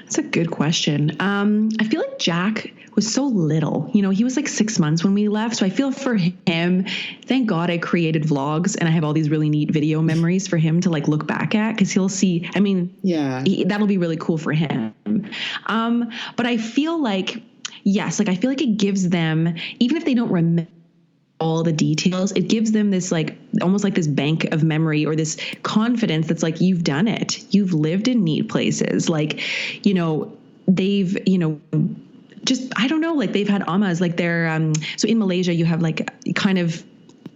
That's a good question. I feel like Jack was so little, he was like 6 months when we left. So I feel for him, thank God I created vlogs and I have all these really neat video memories for him to like look back at, because he'll see, that'll be really cool for him. But I feel like, yes, like I feel like it gives them, even if they don't remember all the details, it gives them this like almost like this bank of memory or this confidence that's like, you've done it. You've lived in neat places. Like, they've, just, I don't know, like they've had amas, like they're, so in Malaysia you have like kind of,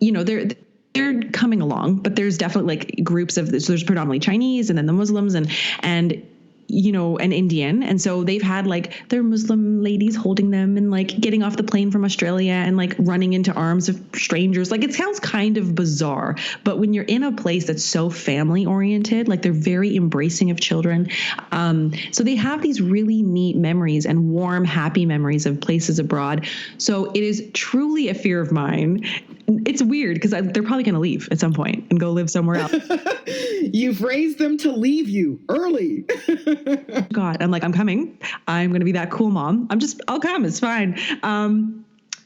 they're coming along, but there's definitely like groups of this. So there's predominantly Chinese and then the Muslims and an Indian. And so they've had like their Muslim ladies holding them and like getting off the plane from Australia and like running into arms of strangers. Like it sounds kind of bizarre, but when you're in a place that's so family oriented, like they're very embracing of children. So they have these really neat memories and warm, happy memories of places abroad. So it is truly a fear of mine. It's weird because they're probably going to leave at some point and go live somewhere else. You've raised them to leave you early. God, I'm like, I'm coming. I'm going to be that cool mom. I'll come. It's fine.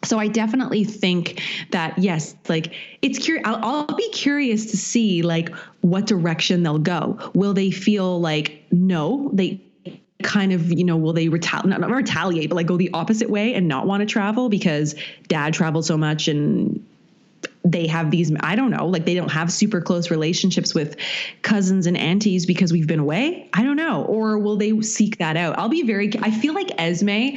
So I definitely think that, yes, like it's I'll be curious to see like what direction they'll go. Will they feel like, no, they kind of, will they not retaliate, but like go the opposite way and not want to travel because dad traveled so much and they have these, I don't know, like they don't have super close relationships with cousins and aunties because we've been away. I don't know. Or will they seek that out? I feel like Esme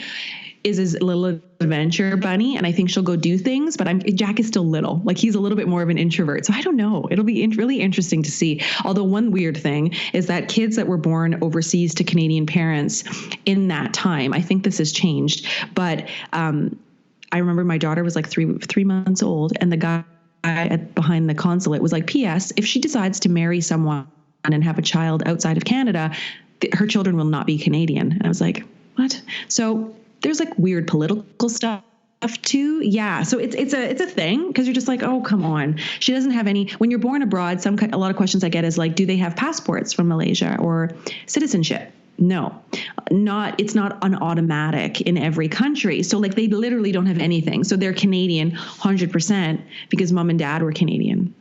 is his little adventure bunny and I think she'll go do things, but Jack is still little. Like he's a little bit more of an introvert. So I don't know. It'll be really interesting to see. Although one weird thing is that kids that were born overseas to Canadian parents in that time, I think this has changed, but, I remember my daughter was like three months old and the guy behind the consulate was like, P.S. if she decides to marry someone and have a child outside of Canada, her children will not be Canadian. And I was like, what? So there's like weird political stuff too. Yeah. So it's a thing because you're just like, oh, come on. She doesn't have any, when you're born abroad, a lot of questions I get is like, do they have passports from Malaysia or citizenship? No, it's not an automatic in every country. So like they literally don't have anything. So they're Canadian 100% because mom and dad were Canadian.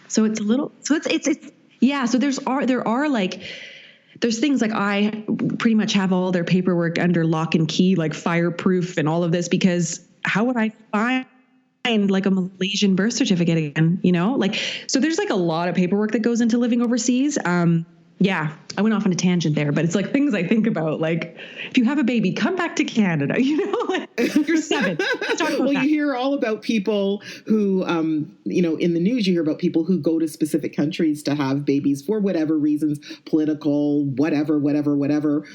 So it's a little, so it's yeah. So there's things like I pretty much have all their paperwork under lock and key, like fireproof and all of this, because how would I find like a Malaysian birth certificate again, like, so there's like a lot of paperwork that goes into living overseas. Yeah, I went off on a tangent there, but it's like things I think about, like if you have a baby, come back to Canada, like you're 7. Let's talk about that. You hear all about people who, in the news, you hear about people who go to specific countries to have babies for whatever reasons, political, whatever,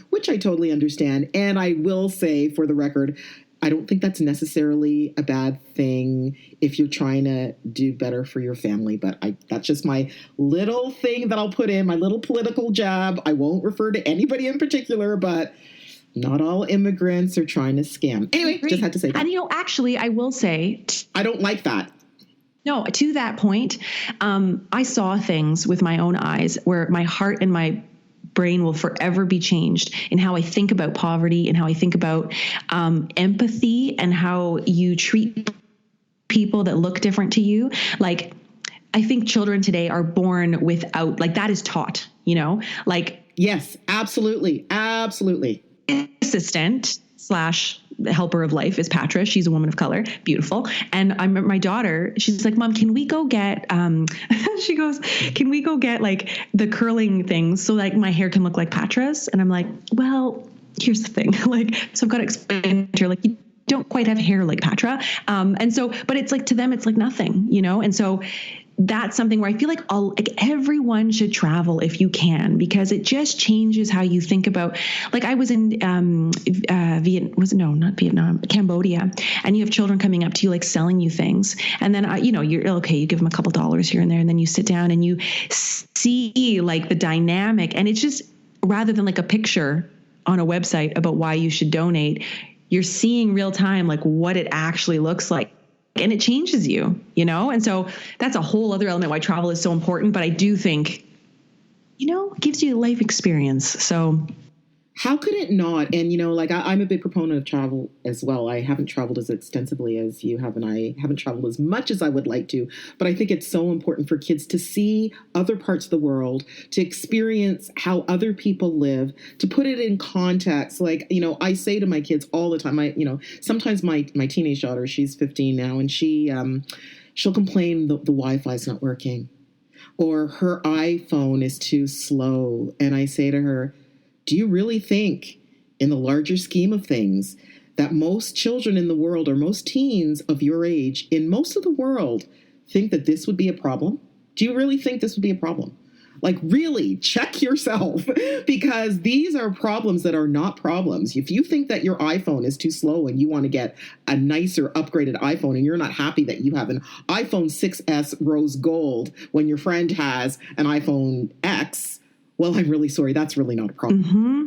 which I totally understand. And I will say for the record, I don't think that's necessarily a bad thing if you're trying to do better for your family. But that's just my little thing that I'll put in, my little political jab. I won't refer to anybody in particular, but Not all immigrants are trying to scam. Anyway, just had to say that. And, actually, I will say, I don't like that. No, to that point, I saw things with my own eyes where my heart and my brain will forever be changed in how I think about poverty and how I think about empathy and how you treat people that look different to you. Like, I think children today are born without, like, that is taught, like. Yes, absolutely. Absolutely. Assistant / helper of life is Patra. She's a woman of color, beautiful. And I remember my daughter, she's like, Mom, can we go get, she goes, can we go get like the curling things so like my hair can look like Patra's? And I'm like, well, here's the thing. Like, so I've got to explain to her, like, you don't quite have hair like Patra. And so, but it's like, to them, it's like nothing, And so that's something where I feel like everyone should travel if you can, because it just changes how you think about, like I was in Cambodia, and you have children coming up to you, like selling you things. And then, you're okay. You give them a couple dollars here and there, and then you sit down and you see like the dynamic, and it's just, rather than like a picture on a website about why you should donate, you're seeing real time, like what it actually looks like. And it changes you, And so that's a whole other element why travel is so important. But I do think, it gives you a life experience. So how could it not? And, I'm a big proponent of travel as well. I haven't traveled as extensively as you have, and I haven't traveled as much as I would like to. But I think it's so important for kids to see other parts of the world, to experience how other people live, to put it in context. Like, I say to my kids all the time, sometimes my teenage daughter, she's 15 now, and she'll complain the Wi-Fi is not working, or her iPhone is too slow. And I say to her, do you really think, in the larger scheme of things, that most children in the world, or most teens of your age in most of the world, think that this would be a problem? Do you really think this would be a problem? Like, really, check yourself, because these are problems that are not problems. If you think that your iPhone is too slow and you want to get a nicer upgraded iPhone, and you're not happy that you have an iPhone 6S rose gold when your friend has an iPhone X, well, I'm really sorry. That's really not a problem. Mm-hmm.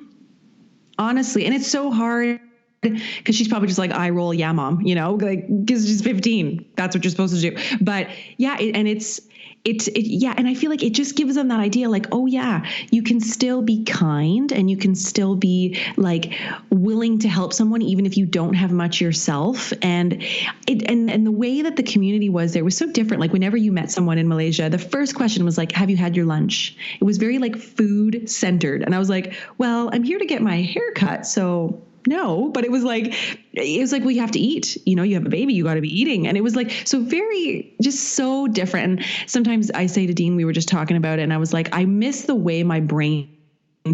Honestly. And it's so hard because she's probably just like, I roll. Yeah, Mom, because she's 15. That's what you're supposed to do. But yeah. And I feel like it just gives them that idea, like, oh yeah, you can still be kind, and you can still be like willing to help someone, even if you don't have much yourself. And the way that the community was there was so different. Like, whenever you met someone in Malaysia, the first question was like, have you had your lunch? It was very like food centered. And I was like, well, I'm here to get my hair cut. So no, but it was like, well, you have to eat, you have a baby, you got to be eating. And it was like, so very, just so different. And sometimes I say to Dean, we were just talking about it, and I was like, I miss the way my brain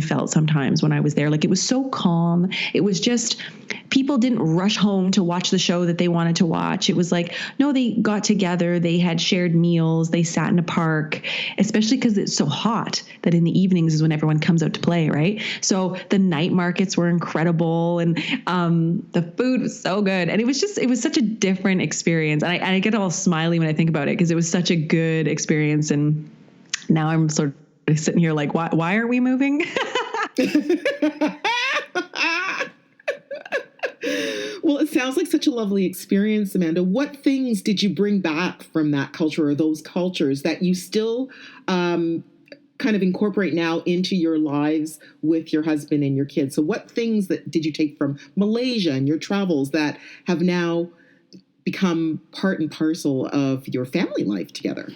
felt sometimes when I was there. Like, it was so calm. It was just, people didn't rush home to watch the show that they wanted to watch. It was like, no, they got together, they had shared meals, they sat in a park, especially because it's so hot that in the evenings is when everyone comes out to play, right? So the night markets were incredible, and the food was so good. And it was such a different experience. And I get all smiley when I think about it, because it was such a good experience. And now I'm sort of sitting here like, why are we moving? Well, it sounds like such a lovely experience, Amanda. What things did you bring back from that culture, or those cultures, that you still kind of incorporate now into your lives with your husband and your kids? So what things did you take from Malaysia and your travels that have now become part and parcel of your family life together?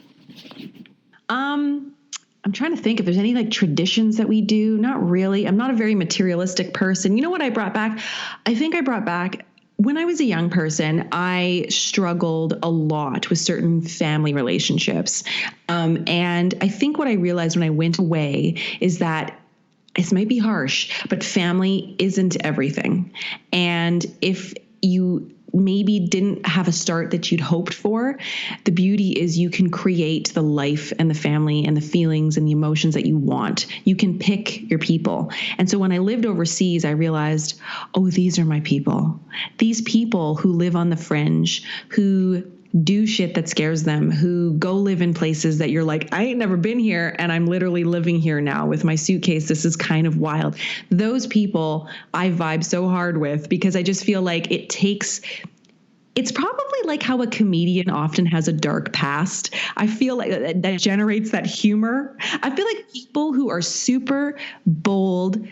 I'm trying to think if there's any like traditions that we do. Not really. I'm not a very materialistic person. You know what I brought back? I think I brought back, when I was a young person, I struggled a lot with certain family relationships. And I think what I realized when I went away is that, this might be harsh, but family isn't everything. And if you maybe didn't have a start that you'd hoped for, the beauty is you can create the life and the family and the feelings and the emotions that you want. You can pick your people. And so when I lived overseas, I realized, oh, these are my people. These people who live on the fringe, who do shit that scares them, who go live in places that you're like, I ain't never been here, and I'm literally living here now with my suitcase. This is kind of wild. Those people I vibe so hard with, because I just feel like it's probably like how a comedian often has a dark past. I feel like that generates that humor. I feel like people who are super bold,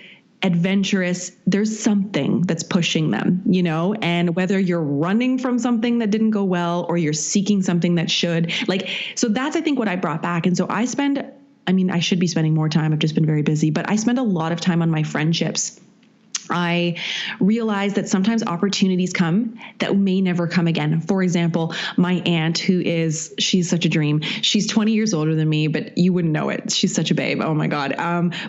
adventurous, there's something that's pushing them, and whether you're running from something that didn't go well or you're seeking something that should, so that's, I think, what I brought back. And so I should be spending more time. I've just been very busy, but I spend a lot of time on my friendships. I realize that sometimes opportunities come that may never come again. For example, my aunt, she's such a dream. She's 20 years older than me, but you wouldn't know it. She's such a babe. Oh my God.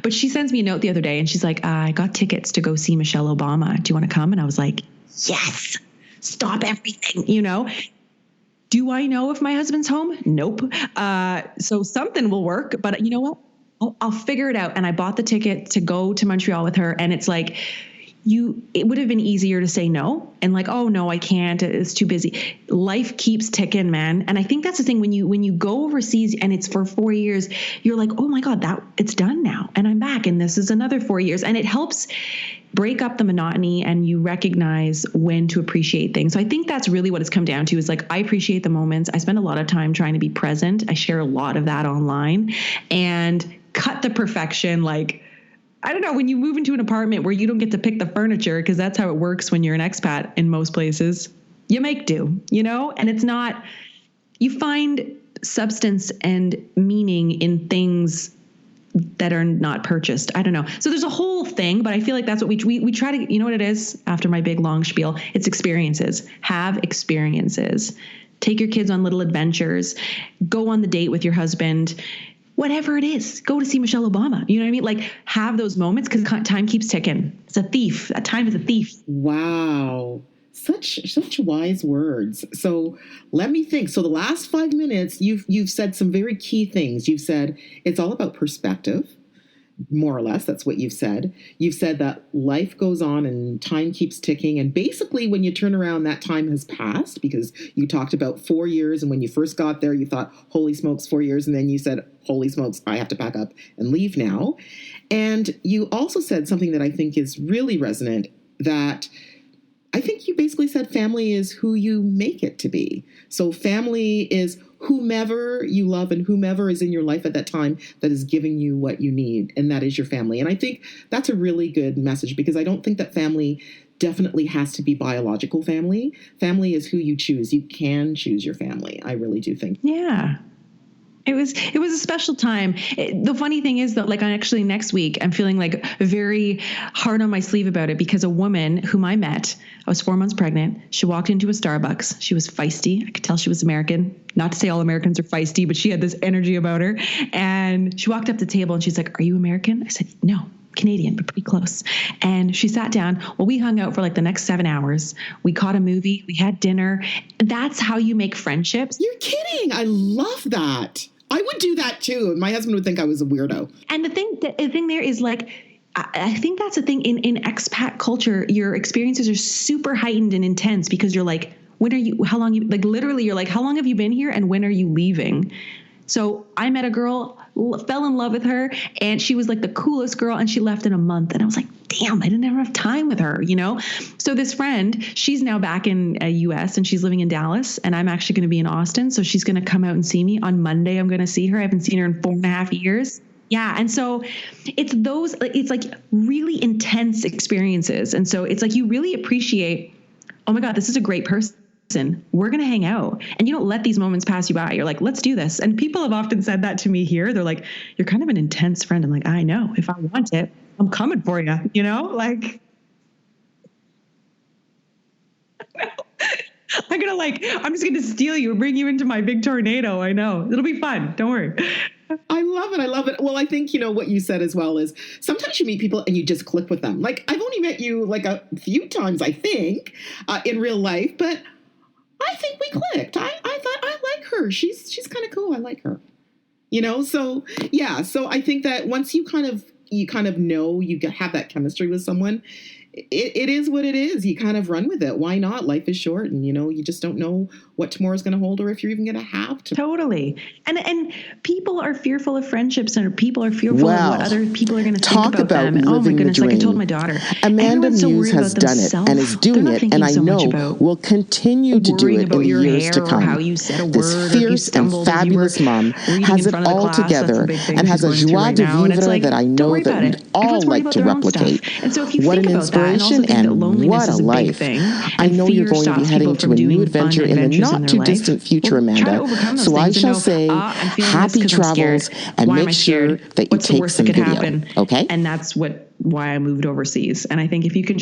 But she sends me a note the other day and she's like, I got tickets to go see Michelle Obama. Do you want to come? And I was like, yes, stop everything, Do I know if my husband's home? Nope. So something will work, but you know what? I'll figure it out. And I bought the ticket to go to Montreal with her. And it's like, it would have been easier to say no and like, oh no, I can't. It's too busy. Life keeps ticking, man. And I think that's the thing when you go overseas and it's for 4 years, you're like, oh my God, it's done now. And I'm back and this is another 4 years. And it helps break up the monotony and you recognize when to appreciate things. So I think that's really what it's come down to is like, I appreciate the moments. I spend a lot of time trying to be present. I share a lot of that online and cut the perfection. Like, I don't know, when you move into an apartment where you don't get to pick the furniture, because that's how it works when you're an expat in most places, you make do, and it's not, you find substance and meaning in things that are not purchased. I don't know. So there's a whole thing, but I feel like that's what we try to, you know what it is after my big long spiel, it's experiences. Have experiences. Take your kids on little adventures, go on the date with your husband, whatever it is, go to see Michelle Obama. You know what I mean? Like have those moments because time keeps ticking. It's a thief. That time is a thief. Wow. Such wise words. So let me think. So the last 5 minutes, you've said some very key things. You've said it's all about perspective, more or less. That's what you've said. You've said that life goes on and time keeps ticking. And basically when you turn around, that time has passed because you talked about 4 years. And when you first got there, you thought, holy smokes, 4 years. And then you said, holy smokes, I have to pack up and leave now. And you also said something that I think is really resonant, that I think you basically said family is who you make it to be. So family is whomever you love and whomever is in your life at that time that is giving you what you need. And that is your family. And I think that's a really good message because I don't think that family definitely has to be biological family. Family is who you choose. You can choose your family. I really do think. Yeah. It was a special time. The funny thing is that, like, actually next week, I'm feeling like very hard on my sleeve about it because a woman whom I met, I was 4 months pregnant. She walked into a Starbucks. She was feisty. I could tell she was American. Not to say all Americans are feisty, but she had this energy about her. And she walked up to the table and she's like, "Are you American?" I said, "No, Canadian, but pretty close." And she sat down. Well, we hung out for like the next 7 hours. We caught a movie. We had dinner. That's how you make friendships. You're kidding. I love that. I would do that too. My husband would think I was a weirdo. And the thing there is like, I think that's the thing in expat culture, your experiences are super heightened and intense because you're like, how long have you been here and when are you leaving? So I met a girl, fell in love with her, and she was like the coolest girl, and she left in a month. And I was like, damn, I didn't have enough time with her, So this friend, she's now back in US and she's living in Dallas, and I'm actually going to be in Austin. So she's going to come out and see me on Monday. I'm going to see her. I haven't seen her in 4.5 years. Yeah. And so it's like really intense experiences. And so it's like you really appreciate, oh my God, this is a great person. We're going to hang out, and you don't let these moments pass you by. You're like, let's do this. And people have often said that to me here. They're like, you're kind of an intense friend. I'm like, I know, if I want it, I'm coming for you, like I'm just going to steal you and bring you into my big tornado. I know it'll be fun. Don't worry. I love it. Well, I think, what you said as well is sometimes you meet people and you just click with them. Like I've only met you like a few times, I think, in real life, but I think we clicked. I thought I like her. She's kind of cool. I like her. So yeah. So I think that once you kind of know you have that chemistry with someone, it is what it is. You kind of run with it. Why not? Life is short, and you just don't know what tomorrow's going to hold, or if you're even going to have to. Totally. And people are fearful of friendships, and people are fearful of what other people are going to think about them. And oh my goodness, like I told my daughter, Amanda Muse has done it and is doing it, and I know will continue to do it in the years to come. How you said a word, this fierce and fabulous mom has it all together and has a joie de vivre that I know that we'd all like to replicate. And so if you what think an about inspiration that, and what a life. I know you're going to be heading to a new adventure in the not too distant future, Amanda. So I shall say happy travels and make sure that you take some video. Okay? And that's why I moved overseas. And I think if you can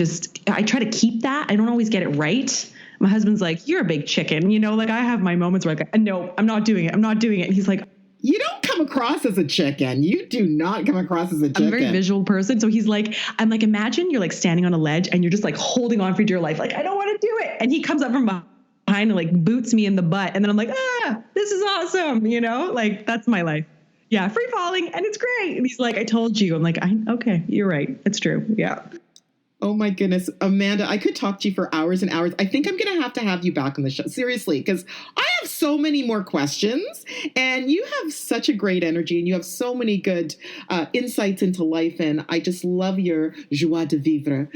I try to keep that. I don't always get it right. My husband's like, you're a big chicken. Like I have my moments where I go, no, I'm not doing it. I'm not doing it. And he's like, you don't come across as a chicken. You do not come across as a chicken. I'm a very visual person. So he's like, I'm like, imagine you're like standing on a ledge and you're just like holding on for dear life. Like, I don't want to do it. And he comes up from behind and like boots me in the butt. And then I'm like, this is awesome. Like that's my life. Yeah. Free falling. And it's great. And he's like, I told you. I'm like, okay, you're right. It's true. Yeah. Oh my goodness, Amanda, I could talk to you for hours and hours. I think I'm going to have you back on the show. Seriously, because I have so many more questions, and you have such a great energy, and you have so many good insights into life, and I just love your joie de vivre.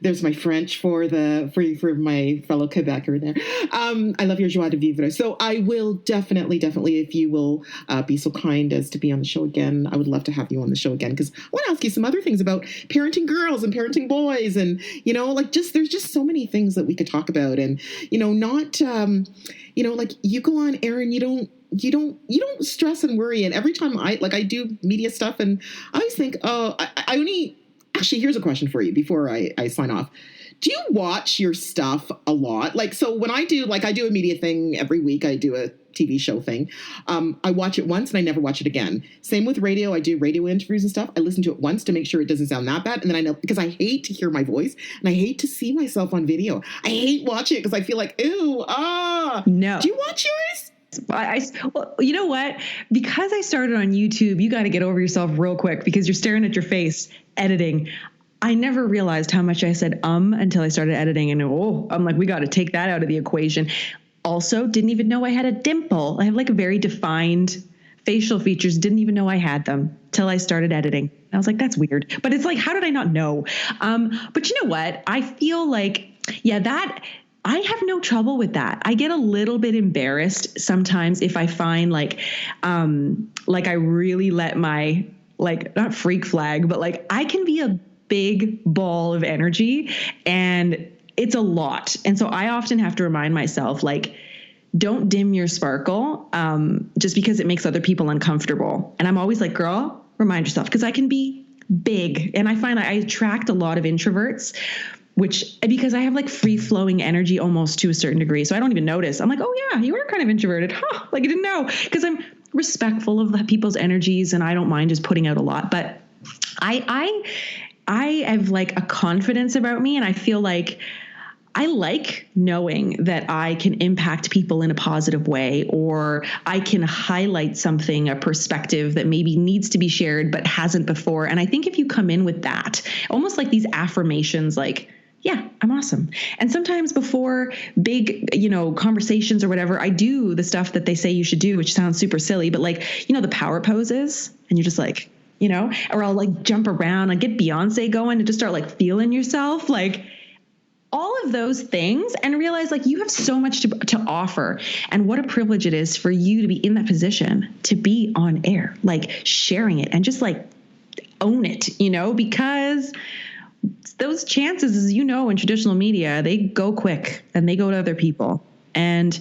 There's my French for my fellow Quebecer there. I love your joie de vivre. So I will definitely, if you will be so kind as to be on the show again, I would love to have you on the show again, because I want to ask you some other things about parenting girls and parenting boys. And, there's just so many things that we could talk about, and, not, like you go on air and you don't stress and worry. And every time I do media stuff, and I always think, actually, here's a question for you before I sign off. Do you watch your stuff a lot? Like, so when I do a media thing every week, I do a TV show thing. I watch it once and I never watch it again. Same with radio. I do radio interviews and stuff. I listen to it once to make sure it doesn't sound that bad. And then I know, because I hate to hear my voice and I hate to see myself on video. I hate watching it because I feel like, ew, No. Do you watch yours? Well, you know what? Because I started on YouTube, you got to get over yourself real quick because you're staring at your face editing. I never realized how much I said until I started editing, and I'm like, we got to take that out of the equation. Also, didn't even know I had a dimple. I have like a very defined facial features. Didn't even know I had them till I started editing. I was like, that's weird. But it's like, how did I not know? But you know what? I feel like, that I have no trouble with that. I get a little bit embarrassed sometimes if I find like I really let my, not freak flag, but I can be a big ball of energy, and it's a lot. And so I often have to remind myself, don't dim your sparkle just because it makes other people uncomfortable. And I'm always like, girl, remind yourself, because I can be big. And I find that I attract a lot of introverts, because I have free flowing energy almost to a certain degree. So I don't even notice. I'm like, oh yeah, you are kind of introverted. Huh? I didn't know, because I'm respectful of people's energies and I don't mind just putting out a lot. But I have a confidence about me, and I feel like I like knowing that I can impact people in a positive way, or I can highlight something, a perspective that maybe needs to be shared but hasn't before. And I think if you come in with that, almost like these affirmations, yeah, I'm awesome. And sometimes before big, conversations or whatever, I do the stuff that they say you should do, which sounds super silly, but the power poses, and you're just or I'll jump around and get Beyonce going and just start feeling yourself, all of those things, and realize you have so much to offer, and what a privilege it is for you to be in that position, to be on air, sharing it and just own it, because those chances, as in traditional media, they go quick and they go to other people. And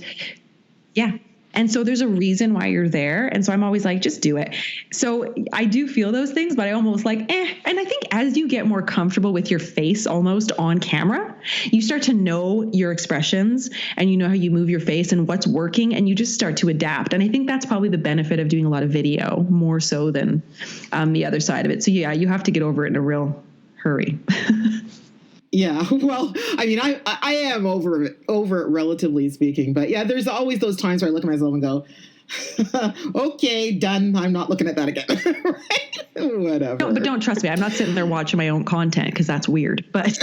yeah. And so there's a reason why you're there. And so I'm always just do it. So I do feel those things, but I almost And I think as you get more comfortable with your face almost on camera, you start to know your expressions, and you know how you move your face and what's working, and you just start to adapt. And I think that's probably the benefit of doing a lot of video, more so than the other side of it. So yeah, you have to get over it in a real hurry. Yeah, well, I mean, I am over it, relatively speaking. But yeah, there's always those times where I look at myself and go, Okay, done. I'm not looking at that again. Right? Whatever. No, but don't trust me. I'm not sitting there watching my own content because that's weird. But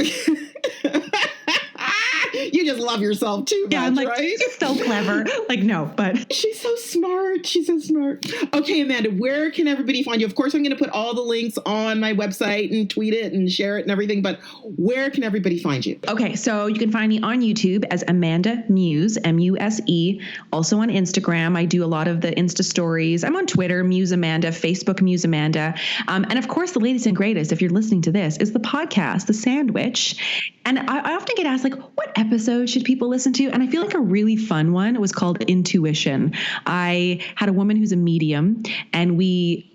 you just love yourself too much, I'm like, right? It's so clever. Like, no, but she's so smart. She's so smart. Okay, Amanda, where can everybody find you? Of course, I'm going to put all the links on my website and tweet it and share it and everything, but where can everybody find you? Okay, so you can find me on YouTube as Amanda Muse, M-U-S-E. Also on Instagram. I do a lot of the Insta stories. I'm on Twitter, Muse Amanda, Facebook, Muse Amanda. And of course, the latest and greatest, if you're listening to this, is the podcast, The Sandwich. And I often get asked, like, what episode should people listen to? And I feel like a really fun one was called Intuition. I had a woman who's a medium, and we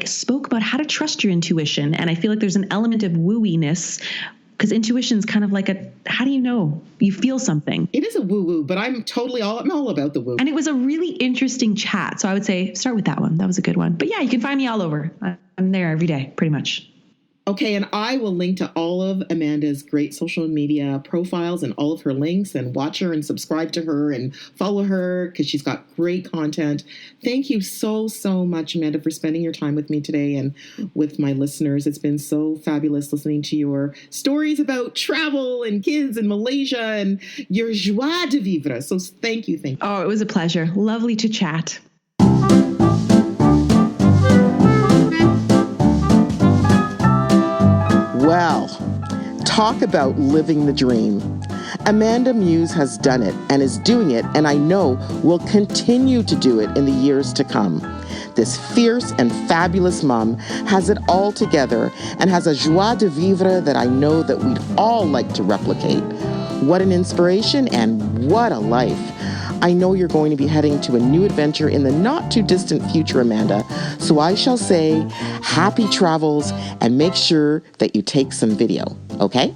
spoke about how to trust your intuition. And I feel like there's an element of wooiness because intuition is kind of like how do you know? You feel something. It is a woo-woo, but I'm all about the woo. And it was a really interesting chat. So I would say start with that one. That was a good one. But yeah, you can find me all over. I'm there every day, pretty much. Okay, and I will link to all of Amanda's great social media profiles and all of her links, and watch her and subscribe to her and follow her because she's got great content. Thank you so, so much, Amanda, for spending your time with me today and with my listeners. It's been so fabulous listening to your stories about travel and kids in Malaysia and your joie de vivre. So thank you. Oh, it was a pleasure. Lovely to chat. Well, talk about living the dream. Amanda Muse has done it and is doing it, and I know will continue to do it in the years to come. This fierce and fabulous mom has it all together and has a joie de vivre that I know that we'd all like to replicate. What an inspiration and what a life. I know you're going to be heading to a new adventure in the not too distant future, Amanda. So I shall say happy travels and make sure that you take some video, okay?